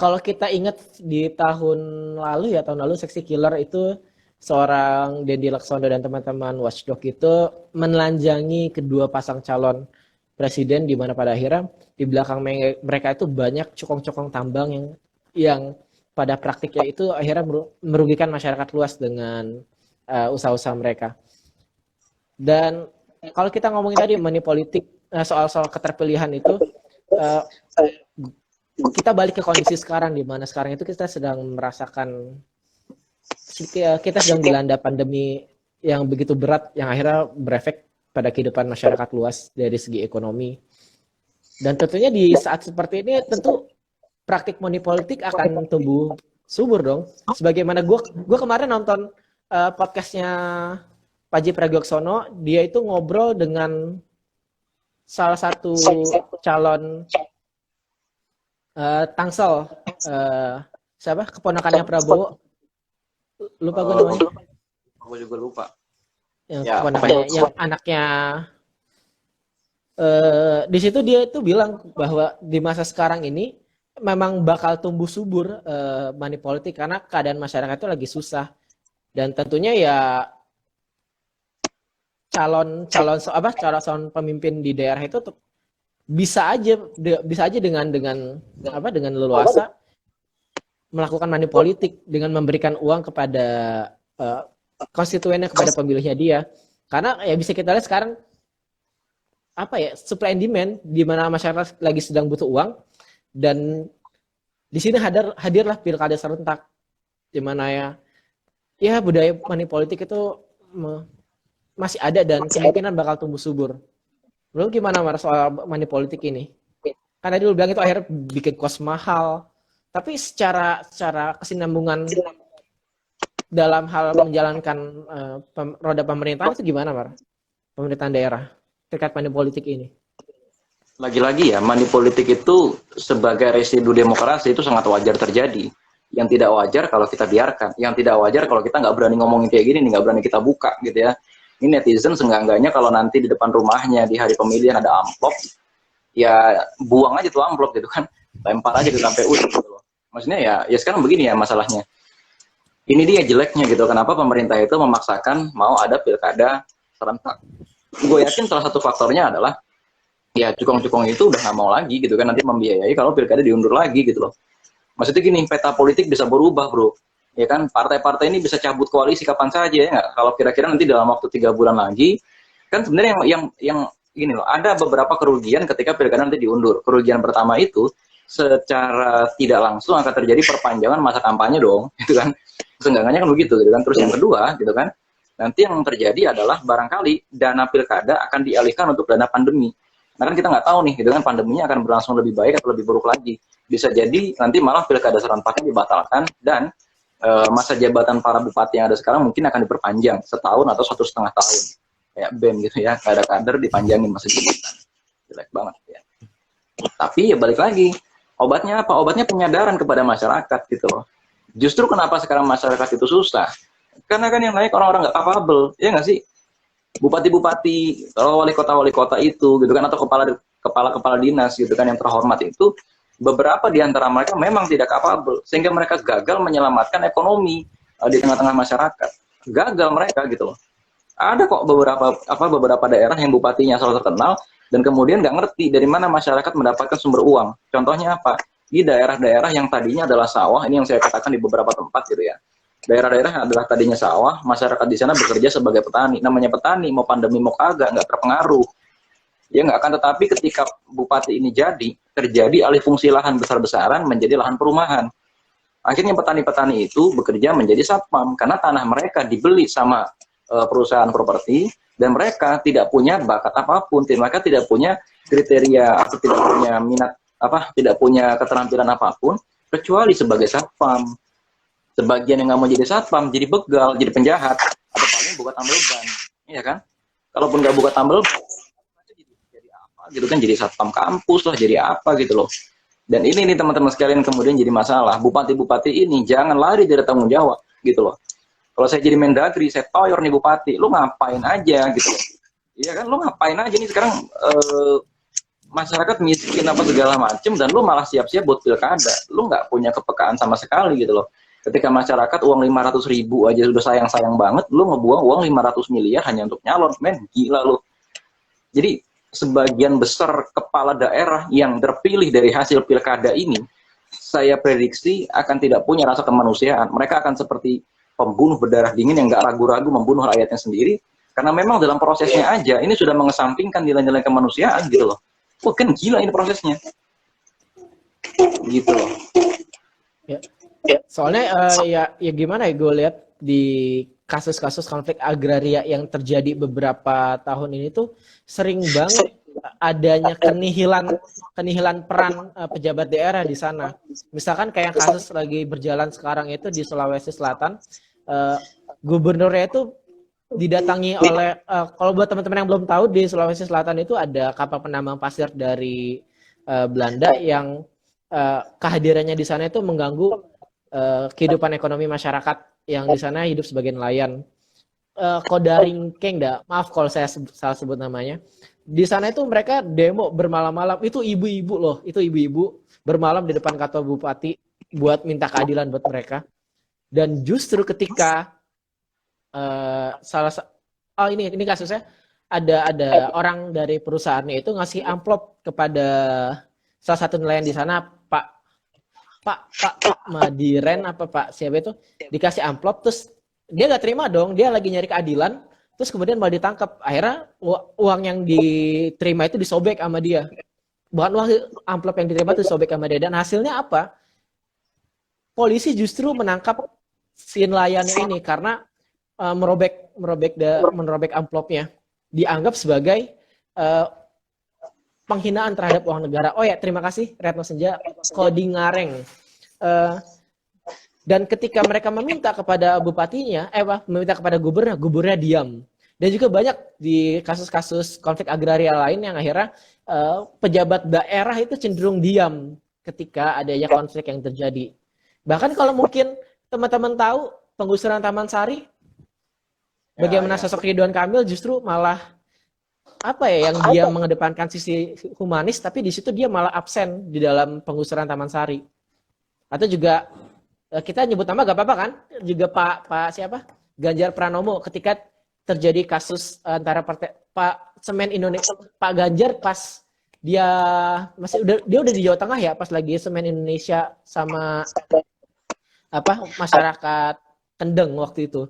kalau kita ingat di tahun lalu Seksi Killer itu seorang Deddy Laksono dan teman-teman Watchdog itu menelanjangi kedua pasang calon presiden, di mana pada akhirnya di belakang mereka itu banyak cukong-cukong tambang yang pada praktiknya itu akhirnya merugikan masyarakat luas dengan usaha-usaha mereka. Dan kalau kita ngomongin tadi money politik, soal-soal keterpilihan itu, kita balik ke kondisi sekarang, di mana sekarang itu kita sedang merasakan, kita sedang dilanda pandemi yang begitu berat, yang akhirnya berefek pada kehidupan masyarakat luas dari segi ekonomi. Dan tentunya di saat seperti ini tentu praktik money politik akan tumbuh subur dong. Sebagaimana gue kemarin nonton podcastnya Panji Pragiwaksono, dia itu ngobrol dengan salah satu calon Tangsel, siapa keponakannya Prabowo, lupa gue namanya, Aku juga lupa. yang Ya, keponakannya, pokoknya yang anaknya. Di situ dia itu bilang bahwa di masa sekarang ini memang bakal tumbuh subur money politik karena keadaan masyarakat itu lagi susah, dan tentunya ya calon pemimpin di daerah itu bisa aja dengan leluasa melakukan money politik dengan memberikan uang kepada uh, konstituennya, kepada pemilihnya dia. Karena ya bisa kita lihat sekarang apa ya, supply and demand, di mana masyarakat lagi sedang butuh uang, dan di sini hadirlah pilkada serentak, di mana ya budaya money politik itu masih ada dan kemungkinan bakal tumbuh subur. Lu gimana Mar soal money politik ini? Kan tadi lu bilang itu akhirnya bikin kos mahal, tapi secara kesinambungan dalam hal menjalankan roda pemerintahan itu gimana, Mar? Pemerintahan daerah terkait money politik ini. lagi-lagi ya, money politik itu sebagai residu demokrasi itu sangat wajar terjadi. Yang tidak wajar kalau kita biarkan, yang tidak wajar kalau kita nggak berani ngomongin kayak gini, nggak berani kita buka gitu ya. Ini netizen seenggak-enggaknya kalau nanti di depan rumahnya di hari pemilihan ada amplop, ya buang aja tuh amplop gitu kan, lempar aja ke KPU gitu loh. Maksudnya ya sekarang begini ya masalahnya. Ini dia jeleknya gitu, kenapa pemerintah itu memaksakan mau ada pilkada serentak. Gue yakin salah satu faktornya adalah ya cukong-cukong itu udah nggak mau lagi gitu kan, nanti membiayai kalau pilkada diundur lagi gitu loh. Maksudnya gini, peta politik bisa berubah bro, ya kan, partai-partai ini bisa cabut koalisi kapan saja ya nggak? Kalau kira-kira nanti dalam waktu 3 bulan lagi, kan sebenarnya yang gini loh, ada beberapa kerugian ketika pilkada nanti diundur. Kerugian pertama itu secara tidak langsung akan terjadi perpanjangan masa kampanye dong, gitu kan, seenggaknya kan begitu gitu kan. Terus yang kedua gitu kan, nanti yang terjadi adalah barangkali dana pilkada akan dialihkan untuk dana pandemi. Nah kan kita nggak tahu nih, gitu kan, pandeminya akan berlangsung lebih baik atau lebih buruk lagi. Bisa jadi nanti malah pilkada serentaknya dibatalkan dan masa jabatan para bupati yang ada sekarang mungkin akan diperpanjang setahun atau 1,5 tahun. Kayak BEM gitu ya, nggak ada kader dipanjangin masa jabatan. Jelek banget ya. Tapi ya balik lagi, obatnya apa? Obatnya penyadaran kepada masyarakat gitu loh. Justru kenapa sekarang masyarakat itu susah? Karena kan yang naik orang-orang nggak capable, ya nggak sih? Bupati-bupati, kalau wali kota itu gitu kan, atau kepala dinas gitu kan yang terhormat itu, beberapa di antara mereka memang tidak capable sehingga mereka gagal menyelamatkan ekonomi di tengah-tengah masyarakat. Gagal mereka gitu loh. Ada kok beberapa daerah yang bupatinya selalu terkenal dan kemudian nggak ngerti dari mana masyarakat mendapatkan sumber uang. Contohnya apa? Di daerah-daerah yang tadinya adalah sawah, ini yang saya katakan di beberapa tempat gitu ya. Daerah-daerah adalah tadinya sawah, masyarakat di sana bekerja sebagai petani. Namanya petani, mau pandemi mau kagak, nggak terpengaruh. Ya nggak akan, tetapi ketika bupati ini terjadi alih fungsi lahan besar-besaran menjadi lahan perumahan. Akhirnya petani-petani itu bekerja menjadi satpam, karena tanah mereka dibeli sama perusahaan properti, dan mereka tidak punya bakat apapun, mereka tidak punya kriteria atau tidak punya minat tidak punya keterampilan apapun, kecuali sebagai satpam. Sebagian yang nggak mau jadi satpam, jadi begal, jadi penjahat, atau paling buka tambal ban, iya kan? Kalaupun nggak buka tambal ban, jadi apa gitu kan, jadi satpam kampus lah, jadi apa gitu loh. Dan ini nih teman-teman sekalian kemudian jadi masalah. Bupati-bupati ini jangan lari dari tanggung jawab gitu loh. Kalau saya jadi Mendagri, saya toyor nih bupati, lu ngapain aja gitu loh. Iya kan, lu ngapain aja nih sekarang masyarakat miskin apa segala macem, dan lu malah siap-siap buat pilkada. Lu nggak punya kepekaan sama sekali gitu loh. Ketika masyarakat uang 500.000 aja sudah sayang-sayang banget, lu ngebuang uang 500 miliar hanya untuk nyalon, men, gila lu. Jadi sebagian besar kepala daerah yang terpilih dari hasil pilkada ini, saya prediksi akan tidak punya rasa kemanusiaan. Mereka akan seperti pembunuh berdarah dingin yang nggak ragu-ragu membunuh rakyatnya sendiri, karena memang dalam prosesnya aja ini sudah mengesampingkan nilai-nilai kemanusiaan gitu loh. Wah kan gila ini prosesnya, gitu loh. Ya. Soalnya ya gimana ya, gue lihat di kasus-kasus konflik agraria yang terjadi beberapa tahun ini tuh sering banget adanya kenihilan peran pejabat daerah di sana. Misalkan kayak kasus lagi berjalan sekarang itu di Sulawesi Selatan, eh, gubernurnya itu didatangi oleh kalau buat teman-teman yang belum tahu, di Sulawesi Selatan itu ada kapal penambang pasir dari Belanda yang kehadirannya di sana itu mengganggu kehidupan ekonomi masyarakat yang di sana hidup sebagai nelayan. Kodaring Kengda, maaf kalau saya salah sebut namanya. Di sana itu mereka demo bermalam-malam, itu ibu-ibu loh, itu ibu-ibu bermalam di depan kantor bupati buat minta keadilan buat mereka. Dan justru ketika ini kasusnya, ada orang dari perusahaannya itu ngasih amplop kepada salah satu nelayan di sana, Pak Madiren apa Pak siapa itu, dikasih amplop, terus dia nggak terima dong, dia lagi nyari keadilan, terus kemudian malah ditangkap. Akhirnya uang yang diterima itu disobek sama dia, bukan uang amplop yang diterima itu disobek sama dia, dan hasilnya apa? Polisi justru menangkap si nelayan ini karena merobek amplopnya, dianggap sebagai penghinaan terhadap uang negara. Oh ya, terima kasih Retno Senja, Coding Ngareng. Dan ketika mereka meminta kepada bupatinya, meminta kepada gubernurnya diam. Dan juga banyak di kasus-kasus konflik agraria lain yang akhirnya pejabat daerah itu cenderung diam ketika adanya konflik yang terjadi. Bahkan kalau mungkin teman-teman tahu penggusuran Taman Sari, bagaimana sosok Ridwan Kamil justru malah yang dia mengedepankan sisi humanis, tapi di situ dia malah absen di dalam penggusuran Taman Sari. Atau juga kita nyebut nama gak apa-apa kan? Juga Pak siapa? Ganjar Pranowo, ketika terjadi kasus antara Pak Semen Indonesia, Pak Ganjar pas dia udah di Jawa Tengah ya, pas lagi Semen Indonesia sama masyarakat Kendeng waktu itu.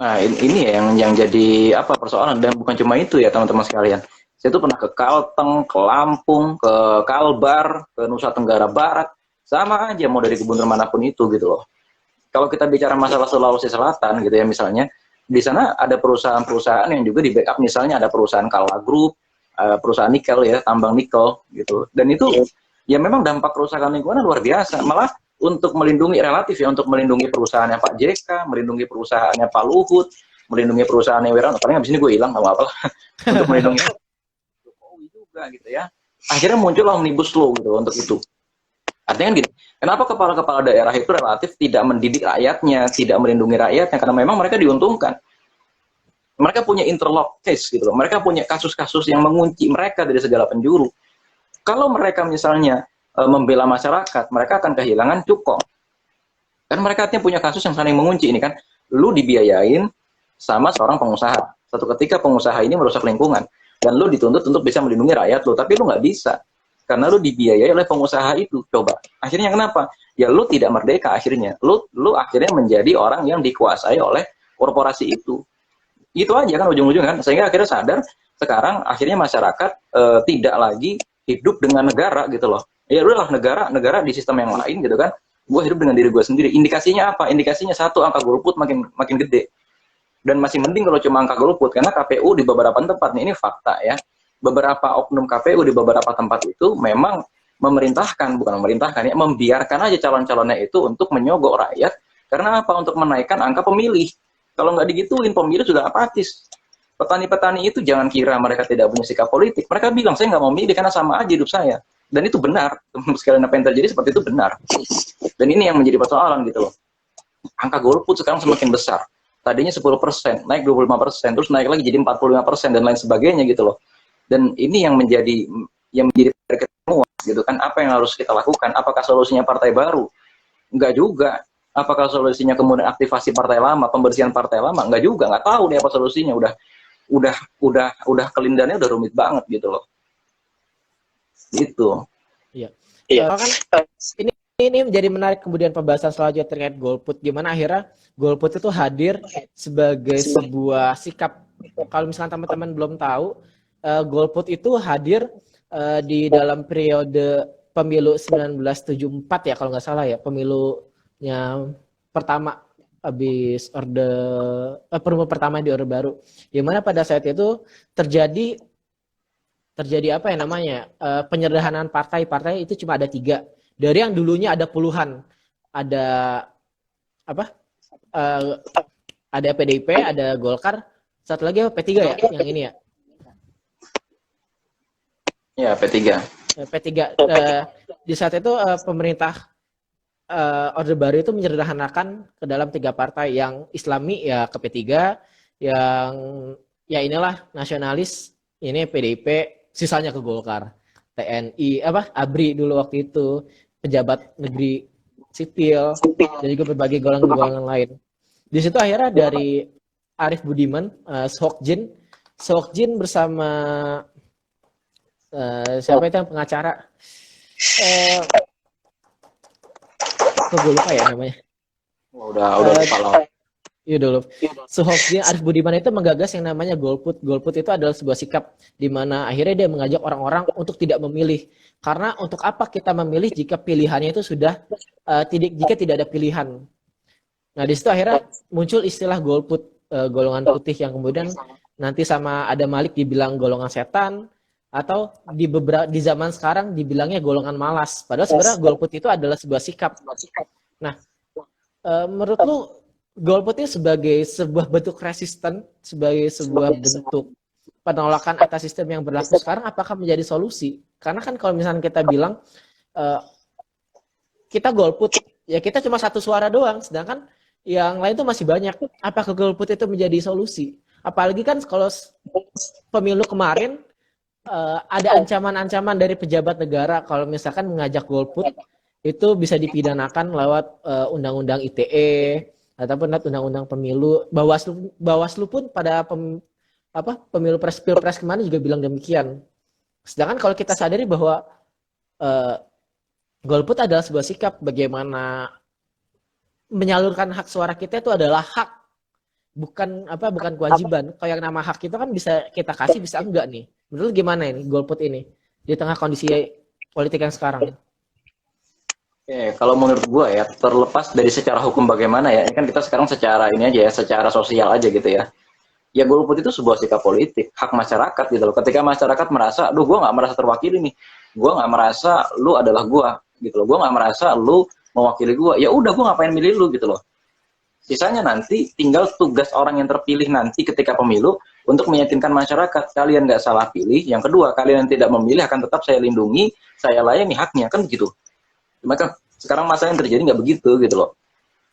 Nah, ini ya yang jadi persoalan, dan bukan cuma itu ya teman-teman sekalian. Saya tuh pernah ke Kalteng, ke Lampung, ke Kalbar, ke Nusa Tenggara Barat, sama aja mau dari gubernur manapun itu gitu loh. Kalau kita bicara masalah Sulawesi Selatan gitu ya, misalnya di sana ada perusahaan-perusahaan yang juga di backup, misalnya ada perusahaan Kala Group, perusahaan nikel ya, tambang nikel gitu. Dan itu ya memang dampak kerusakan lingkungan luar biasa. Malah untuk melindungi untuk melindungi perusahaannya Pak JK, melindungi perusahaannya Pak Luhut, melindungi perusahaannya Wiranto, paling abis ini gue hilang nggak apa-apa, untuk melindungi Jokowi juga gitu ya. Akhirnya muncul omnibus law gitu untuk itu. Artinya kan gini, kenapa kepala-kepala daerah itu relatif tidak mendidik rakyatnya, tidak melindungi rakyatnya, karena memang mereka diuntungkan. Mereka punya interlock case gitu loh, mereka punya kasus-kasus yang mengunci mereka dari segala penjuru. Kalau mereka misalnya membela masyarakat, mereka akan kehilangan cukong. Kan mereka artinya punya kasus yang saling mengunci ini kan. Lu dibiayain sama seorang pengusaha. Satu ketika pengusaha ini merusak lingkungan, dan lu dituntut untuk bisa melindungi rakyat lu, tapi lu nggak bisa. Karena lu dibiayai oleh pengusaha itu. Coba. Akhirnya kenapa? Ya lu tidak merdeka akhirnya. Lu akhirnya menjadi orang yang dikuasai oleh korporasi itu. Itu aja kan ujung-ujungnya kan. Sehingga akhirnya sadar, sekarang akhirnya masyarakat tidak lagi hidup dengan negara gitu loh. Ya udahlah, negara di sistem yang lain gitu kan, gue hidup dengan diri gue sendiri. Indikasinya apa? Indikasinya satu, angka golput makin gede, dan masih mending kalau cuma angka golput, karena KPU di beberapa tempat nih, ini fakta ya, beberapa oknum KPU di beberapa tempat itu memang membiarkan aja calon-calonnya itu untuk menyogok rakyat. Karena apa? Untuk menaikkan angka pemilih. Kalau nggak digituin, pemilih sudah apatis. Petani-petani itu jangan kira mereka tidak punya sikap politik, mereka bilang saya nggak mau milih karena sama aja hidup saya. Dan itu benar, sekalian apa yang terjadi seperti itu benar. Dan ini yang menjadi persoalan gitu loh. Angka golput sekarang semakin besar. Tadinya 10%, naik 25%, terus naik lagi jadi 45% dan lain sebagainya gitu loh. Dan ini yang menjadi semua gitu kan, apa yang harus kita lakukan? Apakah solusinya partai baru? Enggak juga. Apakah solusinya kemudian aktivasi partai lama, pembersihan partai lama? Enggak juga, enggak tahu nih apa solusinya. Udah kelindannya udah rumit banget gitu loh. Gitu. Iya. Kan ini menjadi menarik kemudian pembahasan selanjutnya terkait golput. Gimana akhirnya golput itu hadir sebagai sebuah sikap. Kalau misalnya teman-teman belum tahu, golput itu hadir di dalam periode pemilu 1974 ya kalau nggak salah ya, pemilunya pertama habis pemilu pertama di Orde Baru. Di mana pada saat itu terjadi penyederhanaan partai itu cuma ada 3. Dari yang dulunya ada puluhan, ada apa? eh, ada PDIP, ada Golkar, satu lagi apa P3 ya? Yang ini ya. Ya, P3. P3 di saat itu pemerintah Orde Baru itu menyederhanakan ke dalam 3 partai yang Islami ya ke P3, yang ya inilah nasionalis ini PDIP, sisanya ke Golkar. TNI ABRI dulu waktu itu, pejabat negeri sipil dan juga berbagai golongan-golongan lain. Di situ akhirnya dari Arief Budiman, Sohokjin bersama siapa itu yang pengacara? Kok gue lupa ya namanya. Udah lupa. Iya dulu. Sohokjin, Arief Budiman itu menggagas yang namanya golput. Golput itu adalah sebuah sikap di mana akhirnya dia mengajak orang-orang untuk tidak memilih. Karena untuk apa kita memilih jika pilihannya itu sudah jika tidak ada pilihan. Nah, di situ akhirnya muncul istilah golput, golongan putih yang kemudian nanti sama ada Malik dibilang golongan setan, atau di zaman sekarang dibilangnya golongan malas. Padahal sebenarnya golput itu adalah sebuah sikap. Nah, menurut lu golput itu sebagai sebuah bentuk resisten, sebagai sebuah bentuk penolakan atas sistem yang berlaku sekarang, apakah menjadi solusi? Karena kan kalau misalnya kita bilang kita golput, ya kita cuma satu suara doang, sedangkan yang lain tuh masih banyak. Apakah golput itu menjadi solusi? Apalagi kan kalau pemilu kemarin ada ancaman-ancaman dari pejabat negara kalau misalkan mengajak golput itu bisa dipidanakan lewat undang-undang ITE ataupun undang-undang pemilu. Bawaslu pun pada pemilu pilpres kemarin juga bilang demikian. Sedangkan kalau kita sadari bahwa golput adalah sebuah sikap, bagaimana menyalurkan hak suara kita itu adalah hak, bukan kewajiban. Kalau yang nama hak itu kan bisa kita kasih, bisa enggak nih. Menurut gimana ini golput ini di tengah kondisi politik yang sekarang? Oke, kalau menurut gue ya, terlepas dari secara hukum bagaimana ya, ini kan kita sekarang secara ini aja ya, secara sosial aja gitu ya. Ya golput itu sebuah sikap politik, hak masyarakat gitu loh. Ketika masyarakat merasa, aduh gue nggak merasa terwakili nih, gue nggak merasa lu adalah gue gitu loh, gue nggak merasa lu mewakili gue, ya udah gue ngapain milih lu gitu loh. Sisanya nanti tinggal tugas orang yang terpilih nanti ketika pemilu untuk meyakinkan masyarakat, kalian nggak salah pilih. Yang kedua, kalian yang tidak memilih akan tetap saya lindungi, saya layani haknya, kan gitu. Cuma kan sekarang masalah yang terjadi nggak begitu gitu loh.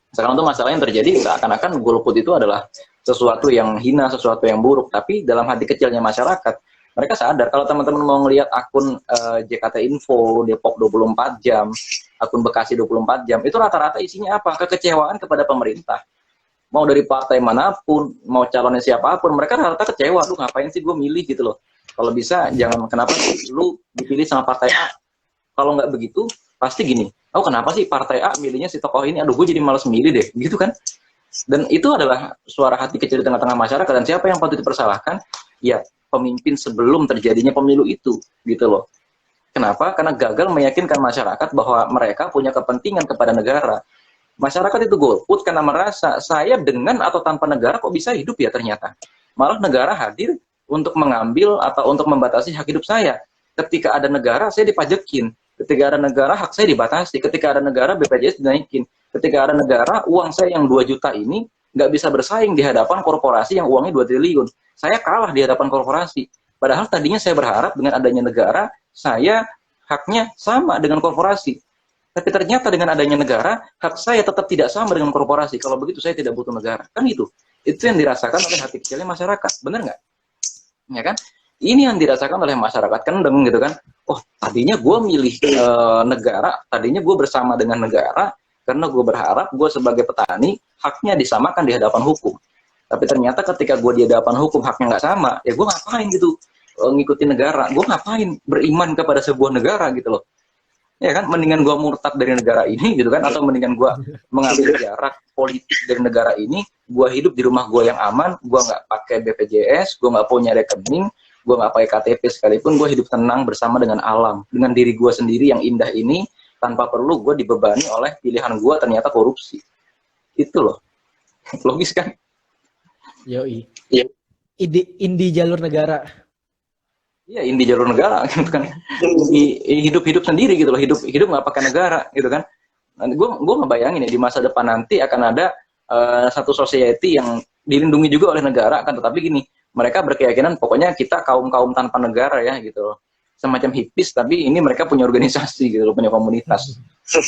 Sekarang tuh masalah yang terjadi seakan-akan golput itu adalah sesuatu yang hina, sesuatu yang buruk. Tapi dalam hati kecilnya masyarakat, mereka sadar kalau teman-teman mau ngelihat akun JKT Info, Depok 24 jam, akun Bekasi 24 jam, itu rata-rata isinya apa? Kekecewaan kepada pemerintah. Mau dari partai manapun, mau calonnya siapapun, mereka rata-rata kecewa. Lu ngapain sih gue milih gitu loh. Kalau bisa, jangan kenapa sih lu dipilih sama partai A. Kalau nggak begitu, pasti gini, oh kenapa sih partai A milihnya si tokoh ini, aduh gue jadi malas milih deh, gitu kan. Dan itu adalah suara hati kecil di tengah-tengah masyarakat, dan siapa yang patut dipersalahkan? Ya pemimpin sebelum terjadinya pemilu itu, gitu loh. Kenapa? Karena gagal meyakinkan masyarakat bahwa mereka punya kepentingan kepada negara. Masyarakat itu golput karena merasa, saya dengan atau tanpa negara kok bisa hidup ya ternyata. Malah negara hadir untuk mengambil atau untuk membatasi hak hidup saya. Ketika ada negara, saya dipajekin. Ketika ada negara, hak saya dibatasi. Ketika ada negara, BPJS dinaikin. Ketika ada negara, uang saya yang 2 juta ini nggak bisa bersaing di hadapan korporasi yang uangnya 2 triliun. Saya kalah di hadapan korporasi. Padahal tadinya saya berharap dengan adanya negara, saya haknya sama dengan korporasi. Tapi ternyata dengan adanya negara, hak saya tetap tidak sama dengan korporasi. Kalau begitu saya tidak butuh negara. Kan itu. Itu yang dirasakan oleh hati kecilnya masyarakat. Benar nggak? Ya kan? Ini yang dirasakan oleh masyarakat kendeng gitu kan. Oh, tadinya gue milih negara, tadinya gue bersama dengan negara, karena gue berharap gue sebagai petani, haknya disamakan di hadapan hukum. Tapi ternyata ketika gue di hadapan hukum, haknya nggak sama, ya gue ngapain gitu ngikuti negara, gue ngapain beriman kepada sebuah negara gitu loh. Ya kan, mendingan gue murtad dari negara ini gitu kan, atau mendingan gue mengambil jarak politik dari negara ini, gue hidup di rumah gue yang aman, gue nggak pakai BPJS, gue nggak punya rekening, gue nggak pakai KTP sekalipun, gue hidup tenang bersama dengan alam, dengan diri gue sendiri yang indah ini, tanpa perlu gue dibebani oleh pilihan gue ternyata korupsi. Itu loh, logis kan? Yoi. Indi jalur negara. Iya, indi jalur negara gitu kan. Hidup-hidup sendiri gitu loh, hidup nggak pakai negara gitu kan. Nanti gue ngebayangin ya di masa depan nanti akan ada satu society yang dilindungi juga oleh negara, kan, tetapi gini, mereka berkeyakinan pokoknya kita kaum tanpa negara ya gitu loh. Semacam hippies, tapi ini mereka punya organisasi gitu loh, punya komunitas.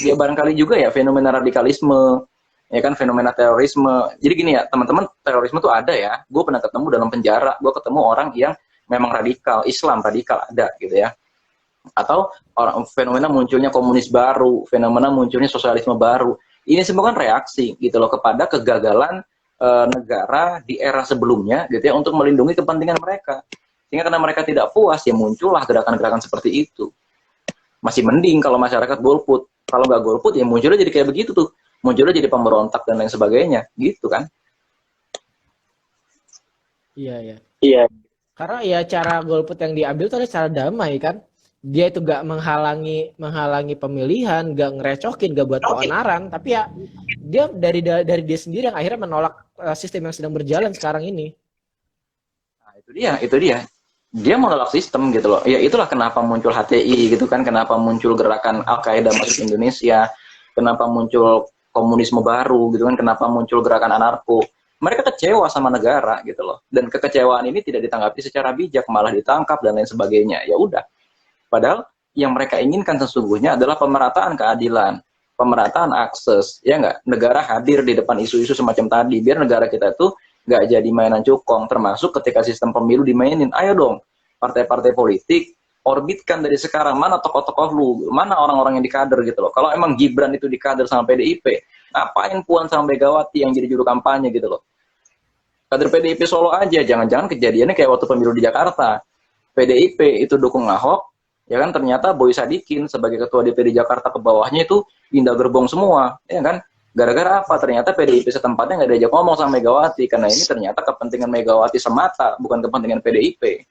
Ya barangkali juga ya fenomena radikalisme, ya kan, fenomena terorisme. Jadi gini ya teman-teman, terorisme tuh ada ya. Gue pernah ketemu dalam penjara, gue ketemu orang yang memang radikal, Islam radikal ada gitu ya. Atau orang fenomena munculnya komunis baru, fenomena munculnya sosialisme baru. Ini semua kan reaksi gitu loh kepada kegagalan negara di era sebelumnya gitu ya untuk melindungi kepentingan mereka. Sehingga karena mereka tidak puas ya muncullah gerakan-gerakan seperti itu. Masih mending kalau masyarakat golput. Kalau nggak golput ya munculnya jadi kayak begitu tuh. Munculnya jadi pemberontak dan lain sebagainya gitu kan. Iya, iya. Iya. Karena ya cara golput yang diambil itu adalah cara damai kan. Dia itu gak menghalangi pemilihan, gak ngerecokin, gak buat keonaran, tapi ya dia dari dia sendiri yang akhirnya menolak sistem yang sedang berjalan sekarang ini. Nah, itu dia. Dia menolak sistem gitu loh. Ya itulah kenapa muncul HTI gitu kan, kenapa muncul gerakan Al-Qaeda masuk Indonesia, kenapa muncul komunisme baru gitu kan, kenapa muncul gerakan anarko. Mereka kecewa sama negara gitu loh. Dan kekecewaan ini tidak ditanggapi secara bijak, malah ditangkap dan lain sebagainya. Ya udah. Padahal yang mereka inginkan sesungguhnya adalah pemerataan keadilan, pemerataan akses, ya nggak? Negara hadir di depan isu-isu semacam tadi, biar negara kita itu nggak jadi mainan cukong, termasuk ketika sistem pemilu dimainin. Ayo dong, partai-partai politik, orbitkan dari sekarang, mana tokoh-tokoh lu, mana orang-orang yang dikader gitu loh. Kalau emang Gibran itu dikader sama PDIP, ngapain Puan sama Megawati yang jadi juru kampanye gitu loh. Kader PDIP Solo aja, jangan-jangan kejadiannya kayak waktu pemilu di Jakarta. PDIP itu dukung Ahok, ya kan, ternyata Boy Sadikin sebagai ketua DPD Jakarta ke bawahnya itu indah gerbong semua, ya kan? Gara-gara apa? Ternyata PDIP setempatnya nggak diajak ngomong sama Megawati, karena ini ternyata kepentingan Megawati semata, bukan kepentingan PDIP.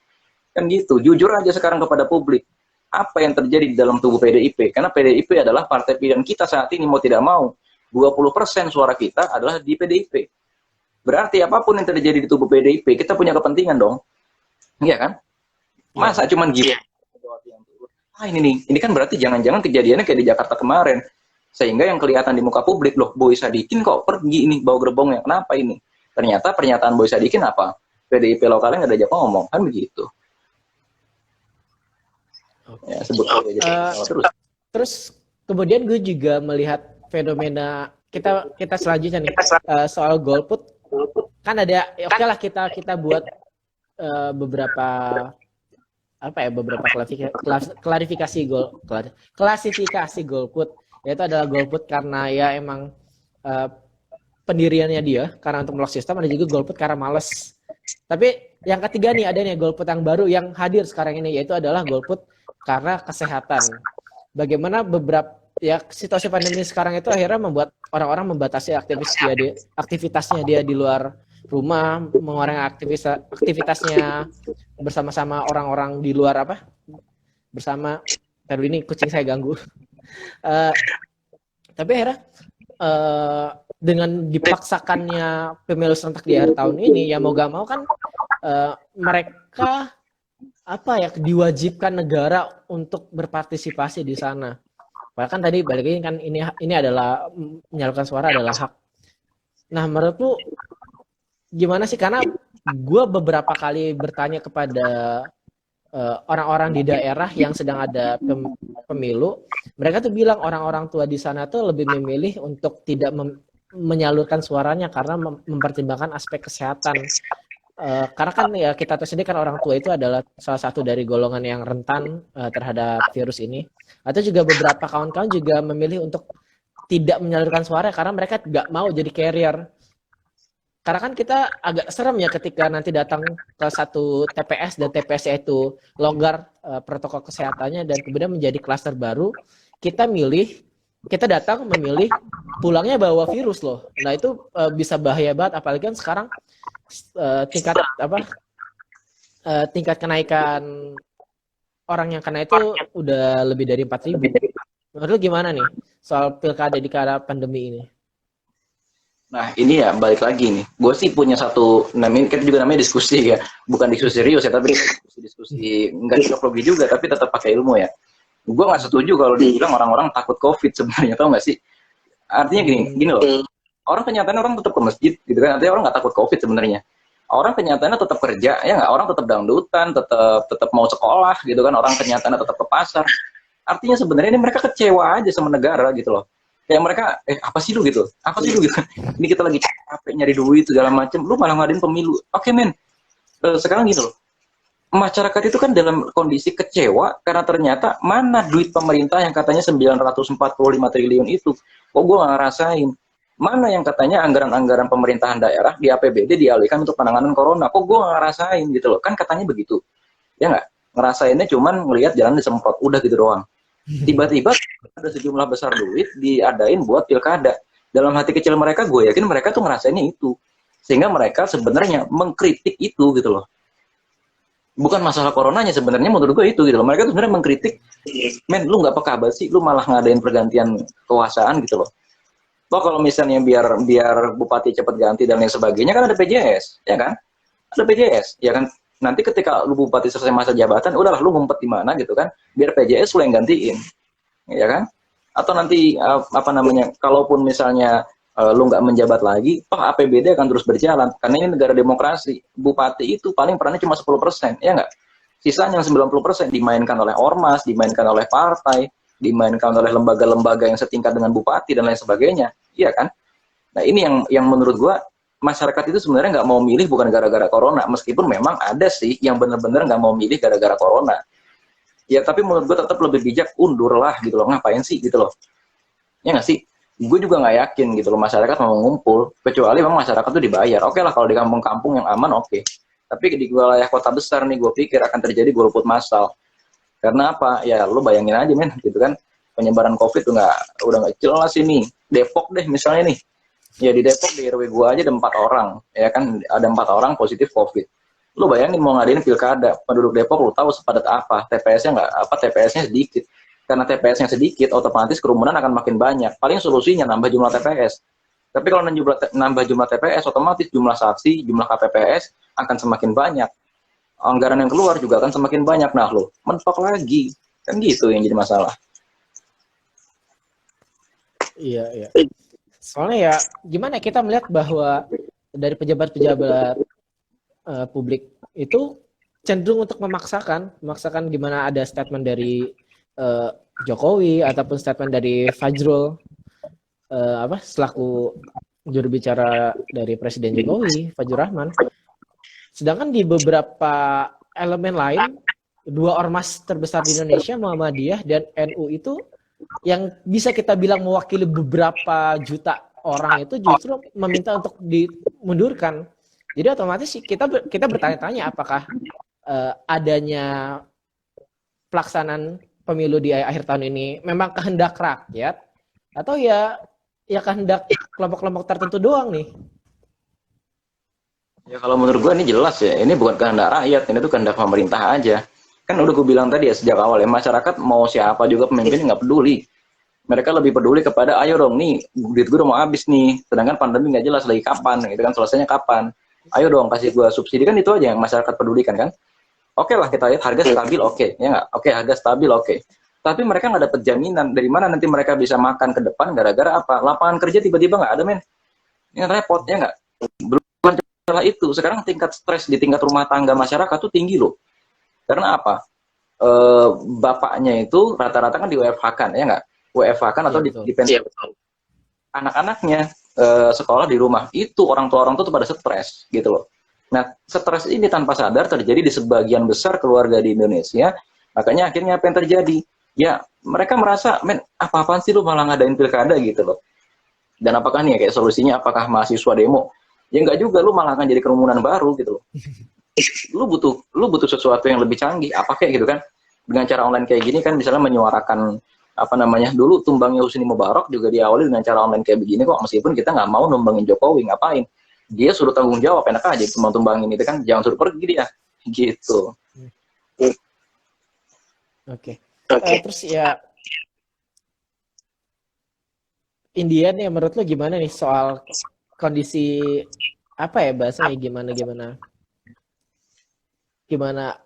Kan gitu, jujur aja sekarang kepada publik. Apa yang terjadi di dalam tubuh PDIP? Karena PDIP adalah partai pilihan kita saat ini, mau tidak mau. 20% suara kita adalah di PDIP. Berarti apapun yang terjadi di tubuh PDIP, kita punya kepentingan dong. Iya kan? Masa cuman gitu? Ini kan berarti jangan-jangan kejadiannya kayak di Jakarta kemarin, sehingga yang kelihatan di muka publik, loh Boy Sadikin kok pergi ini bawa gerbongnya, kenapa ini? Ternyata pernyataan Boy Sadikin apa? PDIP lokalnya nggak diajak ngomong, kan begitu. Ya, sebut aja gitu. Terus kemudian gue juga melihat fenomena kita selanjutnya nih, soal golput. Kan ada, oke lah kita buat beberapa klasifikasi golput, yaitu adalah golput karena ya emang pendiriannya dia karena untuk melok sistem, ada juga golput karena males. Tapi yang ketiga nih, ada nih golput yang baru yang hadir sekarang ini, yaitu adalah golput karena kesehatan. Bagaimana ya situasi pandemi sekarang itu akhirnya membuat orang-orang membatasi aktivitasnya dia di luar rumah, mengurangi aktivitasnya bersama-sama orang-orang di luar bersama. Terus ini kucing saya ganggu. Tapi akhirnya dengan dipaksakannya pemilu serentak di akhir tahun ini, ya mau gak mau kan mereka diwajibkan negara untuk berpartisipasi di sana. Padahal kan tadi balik lagi kan ini adalah menyalurkan suara adalah hak. Nah, menurut lu gimana sih? Karena gue beberapa kali bertanya kepada orang-orang di daerah yang sedang ada pemilu, mereka tuh bilang orang-orang tua di sana tuh lebih memilih untuk tidak menyalurkan suaranya karena mempertimbangkan aspek kesehatan. Karena kan ya kita tahu sendiri kan orang tua itu adalah salah satu dari golongan yang rentan terhadap virus ini. Atau juga beberapa kawan-kawan juga memilih untuk tidak menyalurkan suara karena mereka nggak mau jadi carrier. Karena kan kita agak serem ya ketika nanti datang ke satu TPS dan TPS itu longgar protokol kesehatannya dan kemudian menjadi klaster baru, kita datang memilih pulangnya bawa virus loh. Nah itu bisa bahaya banget, apalagi kan sekarang tingkat kenaikan orang yang kena itu udah lebih dari 4.000. Menurut lu gimana nih soal pilkada di kala pandemi ini? Nah ini ya balik lagi nih, gue sih punya satu, kita juga namanya diskusi ya, bukan diskusi serius ya, tapi diskusi nggak psikologi juga, tapi tetap pakai ilmu ya. Gue nggak setuju kalau dibilang orang-orang takut COVID sebenarnya, tau nggak sih? Artinya gini, gini loh. Orang kenyataannya orang tetap ke masjid, gitu kan? Artinya orang nggak takut COVID sebenarnya. Orang kenyataannya tetap kerja, ya nggak? Orang tetap dangdutan, tetap mau sekolah, gitu kan? Orang kenyataannya tetap ke pasar. Artinya sebenarnya ini mereka kecewa aja sama negara, gitu loh. Kayak mereka, apa sih lu gitu? Apa sih lu gitu? Ini kita lagi capek nyari duit segala macem, lu malah ngadain pemilu. Oke men, sekarang gitu loh. Masyarakat itu kan dalam kondisi kecewa karena ternyata mana duit pemerintah yang katanya 945 triliun itu, kok gue nggak ngerasain. Mana yang katanya anggaran-anggaran pemerintahan daerah di APBD dialihkan untuk penanganan corona, kok gue nggak ngerasain gitu loh. Kan katanya begitu, ya nggak? Ngerasainnya cuman ngelihat jalan disemprot, udah gitu doang. Tiba-tiba ada sejumlah besar duit diadain buat pilkada. Dalam hati kecil mereka, gue yakin mereka tuh ngerasainnya itu. Sehingga mereka sebenarnya mengkritik itu gitu loh. Bukan masalah coronanya sebenarnya, menurut gue itu gitu loh. Mereka tuh sebenarnya mengkritik, men lu nggak peka banget sih, lu malah ngadain pergantian kekuasaan gitu loh. Toh kalau misalnya biar biar bupati cepat ganti dan lain sebagainya kan ada PJS, ya kan? Ada PJS, ya kan? Nanti ketika lu bupati selesai masa jabatan, udahlah lu ngumpet di mana gitu kan? Biar PJS lu yang gantiin, ya kan? Atau nanti apa namanya? Kalaupun misalnya lu nggak menjabat lagi, toh APBD akan terus berjalan karena ini negara demokrasi. Bupati itu paling perannya cuma 10%, ya nggak? Sisanya yang 90% dimainkan oleh ormas, dimainkan oleh partai, dimainkan oleh lembaga-lembaga yang setingkat dengan bupati dan lain sebagainya, iya kan? Nah ini yang menurut gua masyarakat itu sebenarnya nggak mau milih bukan gara-gara corona, meskipun memang ada sih yang benar-benar nggak mau milih gara-gara corona. Ya tapi menurut gua tetap lebih bijak undur lah gitu loh, ngapain sih gitu loh, ya nggak sih? Gue juga nggak yakin gitu loh masyarakat mau ngumpul, kecuali memang masyarakat tuh dibayar. Oke lah kalau di kampung-kampung yang aman oke. Tapi di wilayah kota besar nih gue pikir akan terjadi golput massal. Karena apa? Ya lu bayangin aja men, gitu kan. Penyebaran COVID tuh udah nggak jelas ini. Depok deh misalnya nih. Ya di Depok di RW gue aja ada 4 orang, ya kan ada 4 orang positif COVID. Lu bayangin mau ngadain pilkada, penduduk Depok lu tahu sepadat apa? TPS-nya nggak apa? TPS-nya sedikit. Karena TPS-nya sedikit, otomatis kerumunan akan makin banyak. Paling solusinya nambah jumlah TPS. Tapi kalau nambah jumlah TPS, otomatis jumlah saksi, jumlah KPPS akan semakin banyak. Anggaran yang keluar juga akan semakin banyak. Nah lo, mentok lagi. Kan gitu yang jadi masalah. Iya, iya. Soalnya ya gimana kita melihat bahwa dari pejabat-pejabat publik itu cenderung untuk memaksakan gimana ada statement dari Jokowi ataupun statement dari Fajrul selaku juru bicara dari Presiden Jokowi, Fajrul Rahman. Sedangkan di beberapa elemen lain, 2 ormas terbesar di Indonesia, Muhammadiyah dan NU itu yang bisa kita bilang mewakili beberapa juta orang itu justru meminta untuk dimundurkan. Jadi otomatis kita bertanya-tanya apakah adanya pelaksanaan pemilu di akhir tahun ini memang kehendak rakyat atau ya kehendak kelompok-kelompok tertentu doang nih. Ya kalau menurut gua ini jelas ya, ini bukan kehendak rakyat, ini tuh kehendak pemerintah aja. Kan udah gue bilang tadi ya sejak awal ya, masyarakat mau siapa juga pemimpin nggak peduli. Mereka lebih peduli kepada ayo dong nih duit gue udah mau habis nih, sedangkan pandemi nggak jelas lagi kapan gitu kan, selesainya kapan, ayo dong kasih gue subsidi, kan itu aja yang masyarakat pedulikan kan. Oke lah kita lihat harga stabil, oke ya nggak, oke harga stabil, oke, tapi mereka nggak dapat jaminan dari mana nanti mereka bisa makan ke depan, gara-gara apa, lapangan kerja tiba-tiba nggak ada men, ini repot ya nggak. Belum setelah itu sekarang tingkat stres di tingkat rumah tangga masyarakat tuh tinggi loh, karena apa, bapaknya itu rata-rata kan di WFH kan ya nggak, WFH kan atau Iya, di pensiun. Anak-anaknya sekolah di rumah, itu orang tua tuh pada stres gitu loh. Nah stres ini tanpa sadar terjadi di sebagian besar keluarga di Indonesia. Makanya akhirnya apa yang terjadi, ya mereka merasa men apa-apaan sih lu malah ngadain pilkada gitu loh. Dan apakah nih kayak solusinya apakah mahasiswa demo, ya enggak juga, lu malah akan jadi kerumunan baru gitu loh. Lu butuh sesuatu yang lebih canggih apa kayak gitu kan, dengan cara online kayak gini kan, misalnya menyuarakan apa namanya, dulu tumbangnya Husni Mubarak juga diawali dengan cara online kayak begini kok, meskipun kita nggak mau numbangin Jokowi, ngapain dia suruh tanggung jawab, enak aja tumbang-tumbangin itu kan, jangan suruh pergi dia gitu. Oke. Terus ya Indian ya, menurut lo gimana nih soal kondisi apa ya bahasanya, gimana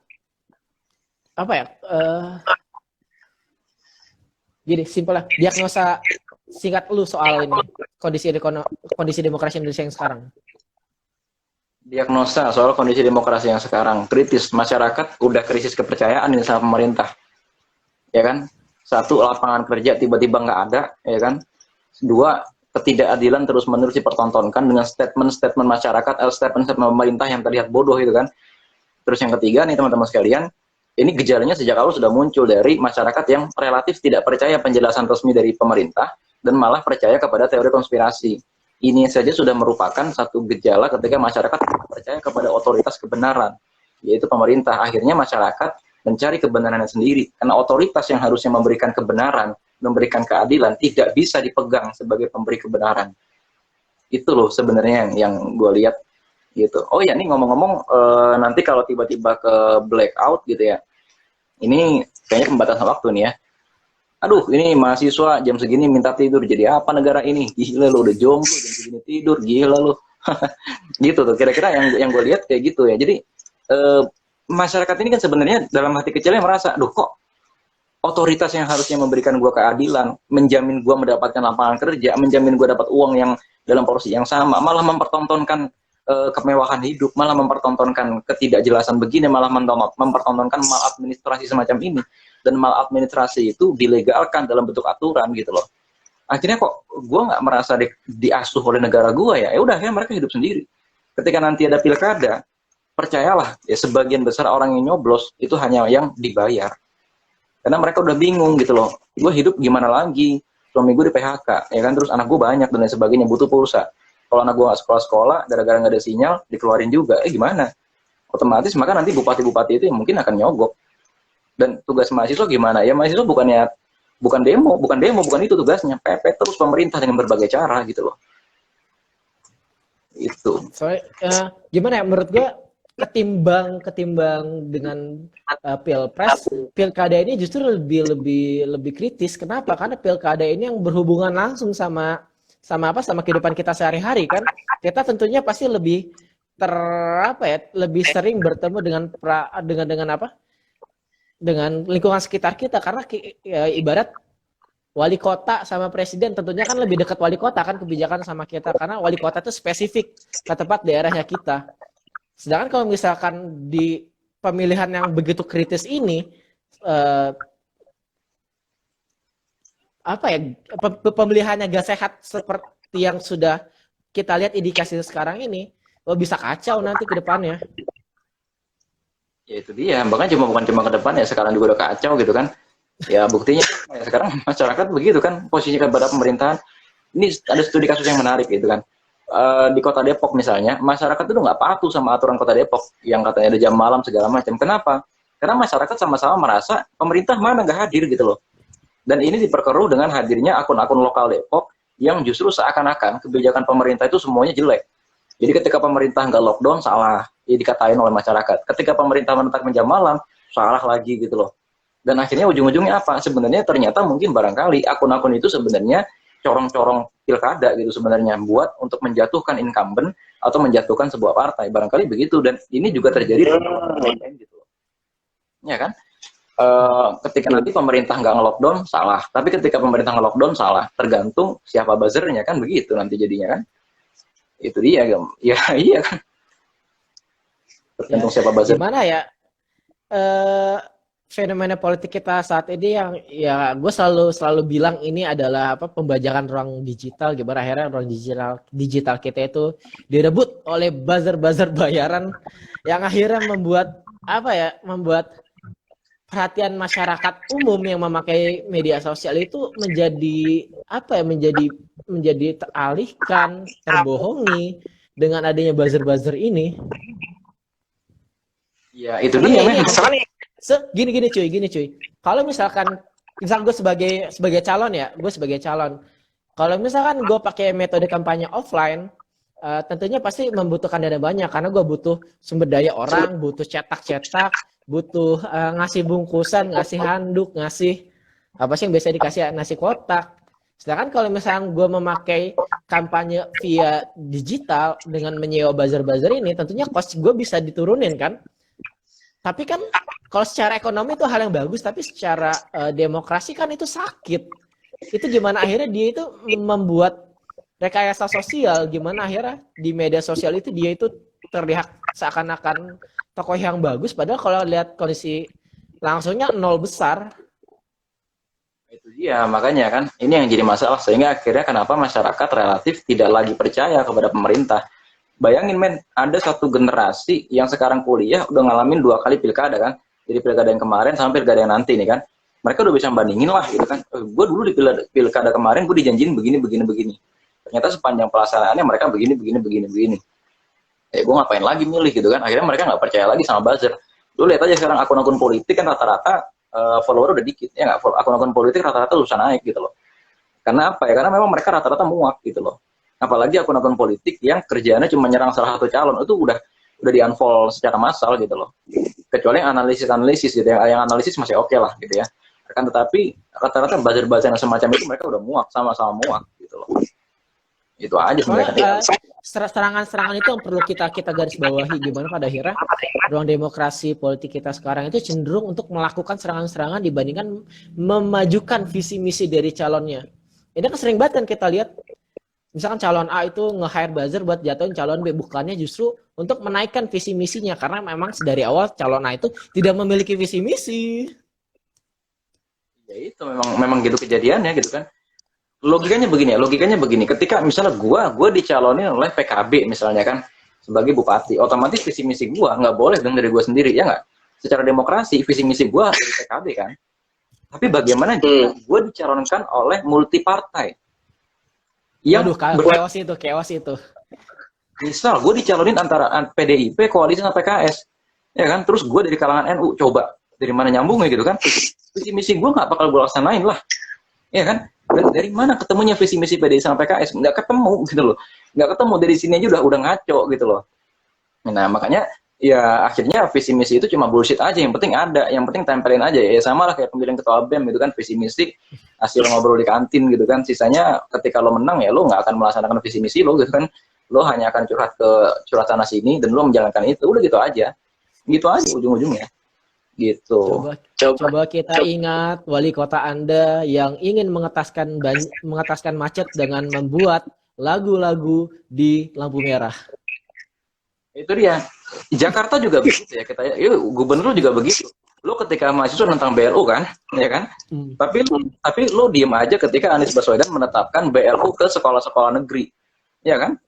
apa ya, gini simpel lah, diagnosa singkat lu soal ini kondisi demokrasi Indonesia yang sekarang. Diagnosa soal kondisi demokrasi yang sekarang kritis, masyarakat udah krisis kepercayaan ini sama pemerintah, ya kan? Satu, lapangan kerja tiba-tiba nggak ada, ya kan? Dua, ketidakadilan terus-menerus dipertontonkan dengan statement-statement masyarakat, statement-statement pemerintah yang terlihat bodoh itu kan. Terus yang ketiga nih teman-teman sekalian, ini gejalanya sejak awal sudah muncul dari masyarakat yang relatif tidak percaya penjelasan resmi dari pemerintah dan malah percaya kepada teori konspirasi. Ini saja sudah merupakan satu gejala ketika masyarakat tidak percaya kepada otoritas kebenaran, yaitu pemerintah. Akhirnya masyarakat mencari kebenarannya sendiri, karena otoritas yang harusnya memberikan kebenaran, memberikan keadilan, tidak bisa dipegang sebagai pemberi kebenaran. Itu loh sebenarnya yang gue lihat gitu. Oh ya, nih ngomong-ngomong, nanti kalau tiba-tiba ke blackout gitu ya, ini kayaknya pembatasan waktu nih ya. Aduh, ini mahasiswa jam segini minta tidur, jadi apa negara ini? Gila lu, udah jomblo jam segini tidur, gila lu. Gitu tuh, kira-kira yang gue lihat kayak gitu ya. Jadi masyarakat ini kan sebenarnya dalam hati kecilnya merasa, duh kok otoritas yang harusnya memberikan gue keadilan, menjamin gue mendapatkan lapangan kerja, menjamin gue dapat uang yang dalam porsi yang sama, malah mempertontonkan kemewahan hidup, malah mempertontonkan ketidakjelasan begini, malah mempertontonkan maladministrasi semacam ini. Dan maladministrasi itu dilegalkan dalam bentuk aturan gitu loh. Akhirnya kok gue nggak merasa diasuh oleh negara gue ya udah ya mereka hidup sendiri. Ketika nanti ada pilkada, percayalah ya sebagian besar orang yang nyoblos itu hanya yang dibayar. Karena mereka udah bingung gitu loh. Gue hidup gimana lagi? Suami gue di PHK, ya kan, terus anak gue banyak dan lain sebagainya, butuh pulsa. Kalau anak gue nggak sekolah-sekolah, gara-gara nggak ada sinyal, dikeluarin juga. Gimana? Otomatis maka nanti bupati-bupati itu yang mungkin akan nyogok. Dan tugas mahasiswa gimana? Ya mahasiswa bukan demo, bukan itu tugasnya. Pepet terus pemerintah dengan berbagai cara gitu loh. Itu. Soalnya gimana ya menurut gue ketimbang dengan pilpres, pilkada ini justru lebih kritis. Kenapa? Karena pilkada ini yang berhubungan langsung sama kehidupan kita sehari-hari kan. Kita tentunya pasti lebih lebih sering bertemu dengan lingkungan sekitar kita, karena ya, ibarat wali kota sama presiden tentunya kan lebih dekat wali kota kan kebijakan sama kita, karena wali kota itu spesifik ke tempat daerahnya kita. Sedangkan kalau misalkan di pemilihan yang begitu kritis ini pemilihannya gak sehat seperti yang sudah kita lihat indikasi sekarang ini, bisa kacau nanti ke depannya. Ya itu dia, bahkan bukan cuma ke depan ya, sekarang juga udah kacau gitu kan. Ya buktinya ya, sekarang masyarakat begitu kan posisi kepada pemerintahan. Ini ada studi kasus yang menarik gitu kan. Di kota Depok misalnya, masyarakat itu nggak patuh sama aturan kota Depok yang katanya ada jam malam segala macam. Kenapa? Karena masyarakat sama-sama merasa pemerintah mana nggak hadir gitu loh. Dan ini diperkeruh dengan hadirnya akun-akun lokal Depok yang justru seakan-akan kebijakan pemerintah itu semuanya jelek. Jadi ketika pemerintah nggak lockdown, salah. Ya dikatain oleh masyarakat. Ketika pemerintah menetapkan jam malam, salah lagi gitu loh. Dan akhirnya ujung-ujungnya apa? Sebenarnya ternyata mungkin barangkali akun-akun itu sebenarnya corong-corong pilkada gitu sebenarnya, buat untuk menjatuhkan incumbent atau menjatuhkan sebuah partai. Barangkali begitu, dan ini juga terjadi gitu. Ya kan? Ketika nanti pemerintah nggak nge-lockdown, salah. Tapi ketika pemerintah nge-lockdown, salah. Tergantung siapa buzzernya kan, begitu nanti jadinya kan. Itu dia, ya iya kan. Tergantung siapa buzzer. Gimana ya fenomena politik kita saat ini yang ya gue selalu bilang ini adalah pembajakan ruang digital. Gimana akhirnya ruang digital kita itu direbut oleh buzzer bayaran yang akhirnya membuat perhatian masyarakat umum yang memakai media sosial itu menjadi teralihkan, terbohongi dengan adanya buzzer ini. Ya itu dia men. Gini cuy. Kalau misalkan gue sebagai calon. Kalau misalkan gue pakai metode kampanye offline, tentunya pasti membutuhkan dana banyak karena gue butuh sumber daya orang, butuh cetak, butuh ngasih bungkusan, ngasih handuk, ngasih apa sih yang biasa dikasih nasi kotak. Sedangkan kalau misalkan gue memakai kampanye via digital dengan menyewa buzzer ini, tentunya cost gue bisa diturunin kan. Tapi kan kalau secara ekonomi itu hal yang bagus, tapi secara demokrasi kan itu sakit. itu gimana akhirnya dia itu membuat rekayasa sosial, gimana akhirnya di media sosial itu dia itu terlihat seakan-akan tokoh yang bagus, padahal kalau lihat kondisi langsungnya nol besar. Itu dia, makanya kan ini yang jadi masalah, sehingga akhirnya kenapa masyarakat relatif tidak lagi percaya kepada pemerintah. Bayangin men, ada satu generasi yang sekarang kuliah udah ngalamin 2 kali pilkada kan, jadi pilkada yang kemarin sampai pilkada yang nanti nih kan, mereka udah bisa bandingin lah gitu kan, gue dulu di pilkada kemarin gue dijanjiin begini begini begini, ternyata sepanjang pelaksanaannya mereka begini begini begini begini, gue ngapain lagi milih gitu kan, akhirnya mereka nggak percaya lagi sama buzzer. Lu lihat aja sekarang akun-akun politik kan rata-rata follower udah dikit ya nggak, akun-akun politik rata-rata susah naik gitu loh. Karena apa ya, karena memang mereka rata-rata muak gitu loh, apalagi akun-akun politik yang kerjaannya cuma nyerang salah satu calon, itu udah di unfollow secara massal gitu loh, kecuali yang analisis gitu, yang analisis masih oke lah gitu ya, akan tetapi rata-rata buzzer-buzzer yang semacam itu mereka udah muak, sama-sama muak gitu loh. Itu aja sebenarnya. Serangan-serangan itu yang perlu kita garis bawahi, gimana pada akhirnya ruang demokrasi politik kita sekarang itu cenderung untuk melakukan serangan-serangan dibandingkan memajukan visi misi dari calonnya. Ini kan sering banget kan kita lihat, misalkan calon A itu nge-hire buzzer buat jatuhin calon B, bukannya justru untuk menaikkan visi misinya, karena memang dari awal calon A itu tidak memiliki visi misi. Ya itu memang gitu kejadiannya gitu kan. Logikanya begini, ketika misalnya gue dicalonin oleh PKB misalnya kan sebagai bupati, otomatis visi misi gue nggak boleh dong dari gue sendiri, ya nggak? Secara demokrasi visi misi gue dari PKB kan, tapi bagaimana jika gue dicalonkan oleh multi partai yang chaos itu. Misal gue dicalonin antara PDIP koalisi sama PKS, ya kan, terus gue dari kalangan NU, coba dari mana nyambungnya gitu kan? Visi misi gue nggak bakal gue laksanain lah, ya kan? Dari mana ketemunya visi misi PDI sama PKS? Nggak ketemu gitu loh, nggak ketemu, dari sini aja udah ngaco gitu loh. Nah makanya ya akhirnya visi misi itu cuma bullshit aja, yang penting ada, yang penting tempelin aja ya, sama lah kayak pemilihan ketua BEM gitu kan, visi misi hasil ngobrol di kantin gitu kan, sisanya ketika lo menang ya lo nggak akan melaksanakan visi misi lo gitu kan, lo hanya akan curhat sana sini dan lo menjalankan itu, udah gitu aja ujung-ujungnya gitu. Coba kita ingat wali kota Anda yang ingin mengetaskan macet dengan membuat lagu-lagu di lampu merah. Itu dia. Jakarta juga begitu ya, kita ya, gubernur juga begitu. Lo ketika mahasiswa tentang BLU kan, ya kan? Tapi lo diem aja ketika Anies Baswedan menetapkan BLU ke sekolah-sekolah negeri, ya kan?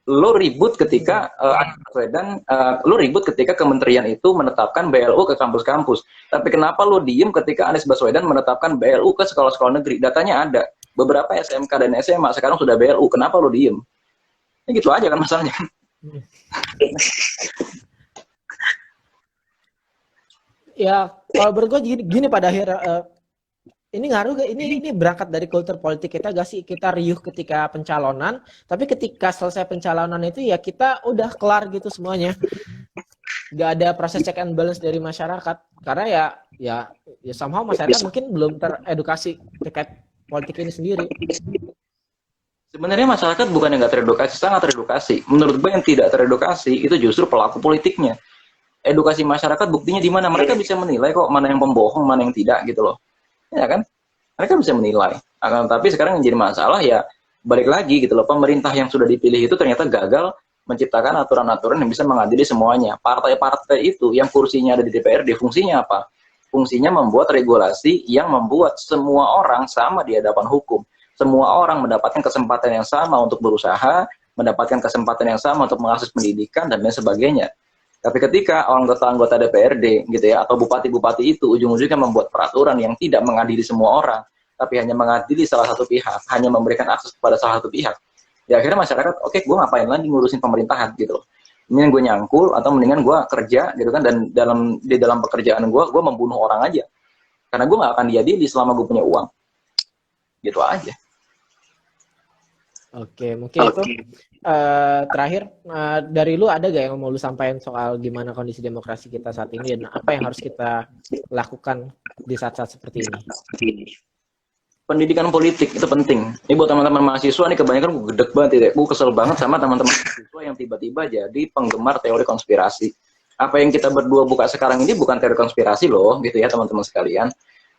Lo ribut ketika lo ribut ketika kementerian itu menetapkan BLU ke kampus-kampus. Tapi kenapa lo diem ketika Anies Baswedan menetapkan BLU ke sekolah-sekolah negeri? Datanya ada. Beberapa SMK dan SMA sekarang sudah BLU. Kenapa lo diem? Ya gitu aja kan masalahnya. Ya, kalau bergue gini pada akhirnya, ini ngaruh gak? Ini berangkat dari kultur politik kita gak sih? Kita riuh ketika pencalonan, tapi ketika selesai pencalonan itu ya kita udah kelar gitu semuanya. Gak ada proses check and balance dari masyarakat, karena ya somehow masyarakat mungkin belum teredukasi terkait politik ini sendiri. Sebenarnya masyarakat bukan yang nggak teredukasi, sangat teredukasi. Menurut gue yang tidak teredukasi itu justru pelaku politiknya. Edukasi masyarakat buktinya di mana? Mereka bisa menilai kok mana yang pembohong, mana yang tidak gitu loh. Ya kan? Mereka bisa menilai. Tapi sekarang yang jadi masalah ya balik lagi gitu loh. Pemerintah yang sudah dipilih itu ternyata gagal menciptakan aturan-aturan yang bisa mengadili semuanya. Partai-partai itu yang kursinya ada di DPRD, fungsinya apa? Fungsinya membuat regulasi yang membuat semua orang sama di hadapan hukum. Semua orang mendapatkan kesempatan yang sama untuk berusaha, mendapatkan kesempatan yang sama untuk mengakses pendidikan dan lain sebagainya. Tapi ketika anggota-anggota DPRD gitu ya, atau bupati-bupati itu ujung-ujungnya membuat peraturan yang tidak mengadili semua orang, tapi hanya mengadili salah satu pihak, hanya memberikan akses kepada salah satu pihak, ya akhirnya masyarakat, oke, gue ngapain lagi ngurusin pemerintahan gitu loh. Mendingan gue nyangkul atau mendingan gue kerja gitu kan, dan di dalam pekerjaan gue membunuh orang aja. Karena gue nggak akan diadili selama gue punya uang. Gitu aja. Oke, mungkin itu terakhir dari lu ada gak yang mau lu sampaikan soal gimana kondisi demokrasi kita saat ini dan apa yang harus kita lakukan di saat-saat seperti ini? Pendidikan politik itu penting. Ini buat teman-teman mahasiswa nih, kebanyakan gue gedek banget ya. Gue kesel banget sama teman-teman mahasiswa yang tiba-tiba jadi penggemar teori konspirasi. Apa yang kita berdua buka sekarang ini bukan teori konspirasi loh, gitu ya teman-teman sekalian.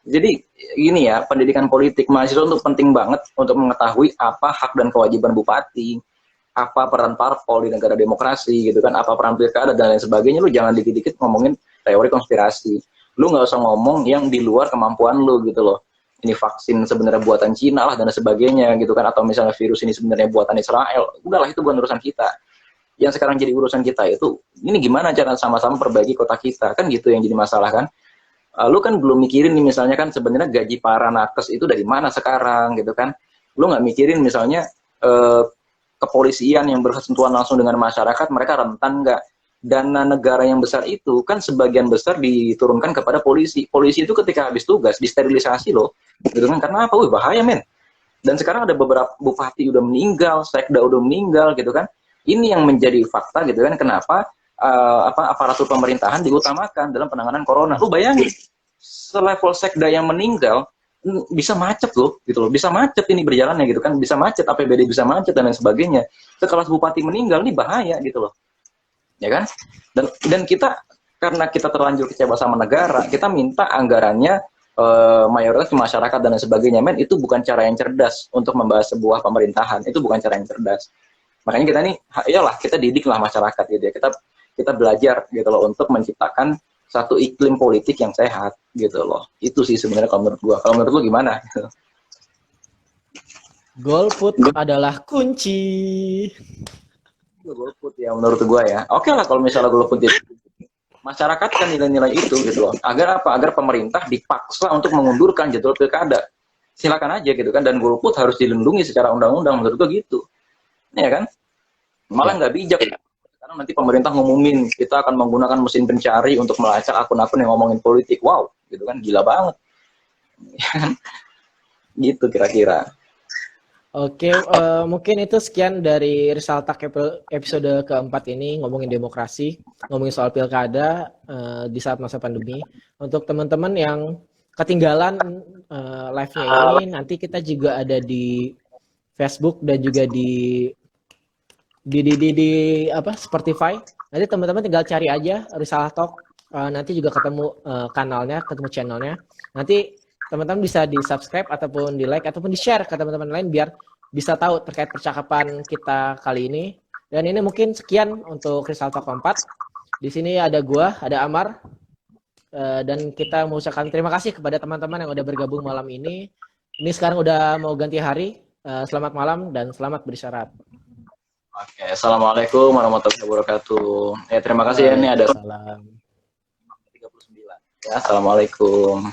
Jadi gini ya, pendidikan politik mahasiswa itu penting banget untuk mengetahui apa hak dan kewajiban bupati, apa peran parpol di negara demokrasi gitu kan, apa peran pilkada dan lain sebagainya. Lu jangan dikit-dikit ngomongin teori konspirasi. Lu nggak usah ngomong yang di luar kemampuan lu gitu loh. Ini vaksin sebenarnya buatan Cina lah dan sebagainya gitu kan, atau misalnya virus ini sebenarnya buatan Israel. Udahlah, itu bukan urusan kita. Yang sekarang jadi urusan kita itu, ini gimana cara sama-sama perbaiki kota kita, kan gitu yang jadi masalah kan. Lu kan belum mikirin nih misalnya kan sebenarnya gaji para nakes itu dari mana sekarang gitu kan. Lu nggak mikirin misalnya eh, kepolisian yang bersentuhan langsung dengan masyarakat, mereka rentan nggak. Dana negara yang besar itu kan sebagian besar diturunkan kepada polisi. Polisi itu ketika habis tugas disterilisasi loh, gitu kan. Karena apa? Wih, bahaya men. Dan sekarang ada beberapa bupati udah meninggal, sekda udah meninggal gitu kan. Ini yang menjadi fakta gitu kan, kenapa aparatur pemerintahan diutamakan dalam penanganan corona. Lu bayangin, selevel sekda yang meninggal bisa macet loh, gitu loh. Bisa macet ini berjalannya gitu kan, bisa macet, APBD bisa macet dan lain sebagainya. Sekelas bupati meninggal ini bahaya gitu loh. Ya kan? Dan kita karena kita terlanjur kecewa sama negara, kita minta anggarannya mayoritas ke masyarakat dan lain sebagainya. Men, itu bukan cara yang cerdas untuk membahas sebuah pemerintahan. Itu bukan cara yang cerdas. Makanya kita nih, iyalah kita didiklah masyarakat gitu ya. Kita belajar gitu loh untuk menciptakan satu iklim politik yang sehat gitu loh. Itu sih sebenarnya kalau menurut gua. Kalau menurut lu gimana? Golput adalah kunci. Golput ya menurut gua ya. Oke lah kalau misalnya golput itu. Masyarakat kan nilai-nilai itu gitu loh. Agar apa? Agar pemerintah dipaksa untuk mengundurkan jadwal pilkada. Silakan aja gitu kan. Dan golput harus dilindungi secara undang-undang menurut gua gitu. Ya kan? Malah nggak bijak. Karena nanti pemerintah ngumumin kita akan menggunakan mesin pencari untuk melacak akun-akun yang ngomongin politik. Wow, gitu kan, gila banget. Gitu kira-kira. Oke, mungkin itu sekian dari Risaltak episode keempat ini, ngomongin demokrasi, ngomongin soal pilkada di saat masa pandemi. Untuk teman-teman yang ketinggalan live-nya ini, nanti kita juga ada di Facebook dan juga di Spotify. Nanti teman-teman tinggal cari aja Risaltalk. Nanti juga ketemu kanalnya, ketemu channelnya. Nanti teman-teman bisa di subscribe ataupun di like ataupun di share ke teman-teman lain biar bisa tahu terkait percakapan kita kali ini. Dan ini mungkin sekian untuk Risaltalk 4. Di sini ada gua, ada Amar, dan kita mengucapkan terima kasih kepada teman-teman yang udah bergabung malam ini. Ini sekarang udah mau ganti hari. Selamat malam dan selamat berisyarat. Oke, assalamualaikum warahmatullahi wabarakatuh. Ya terima kasih ya, ini ada 39. Ya, assalamualaikum.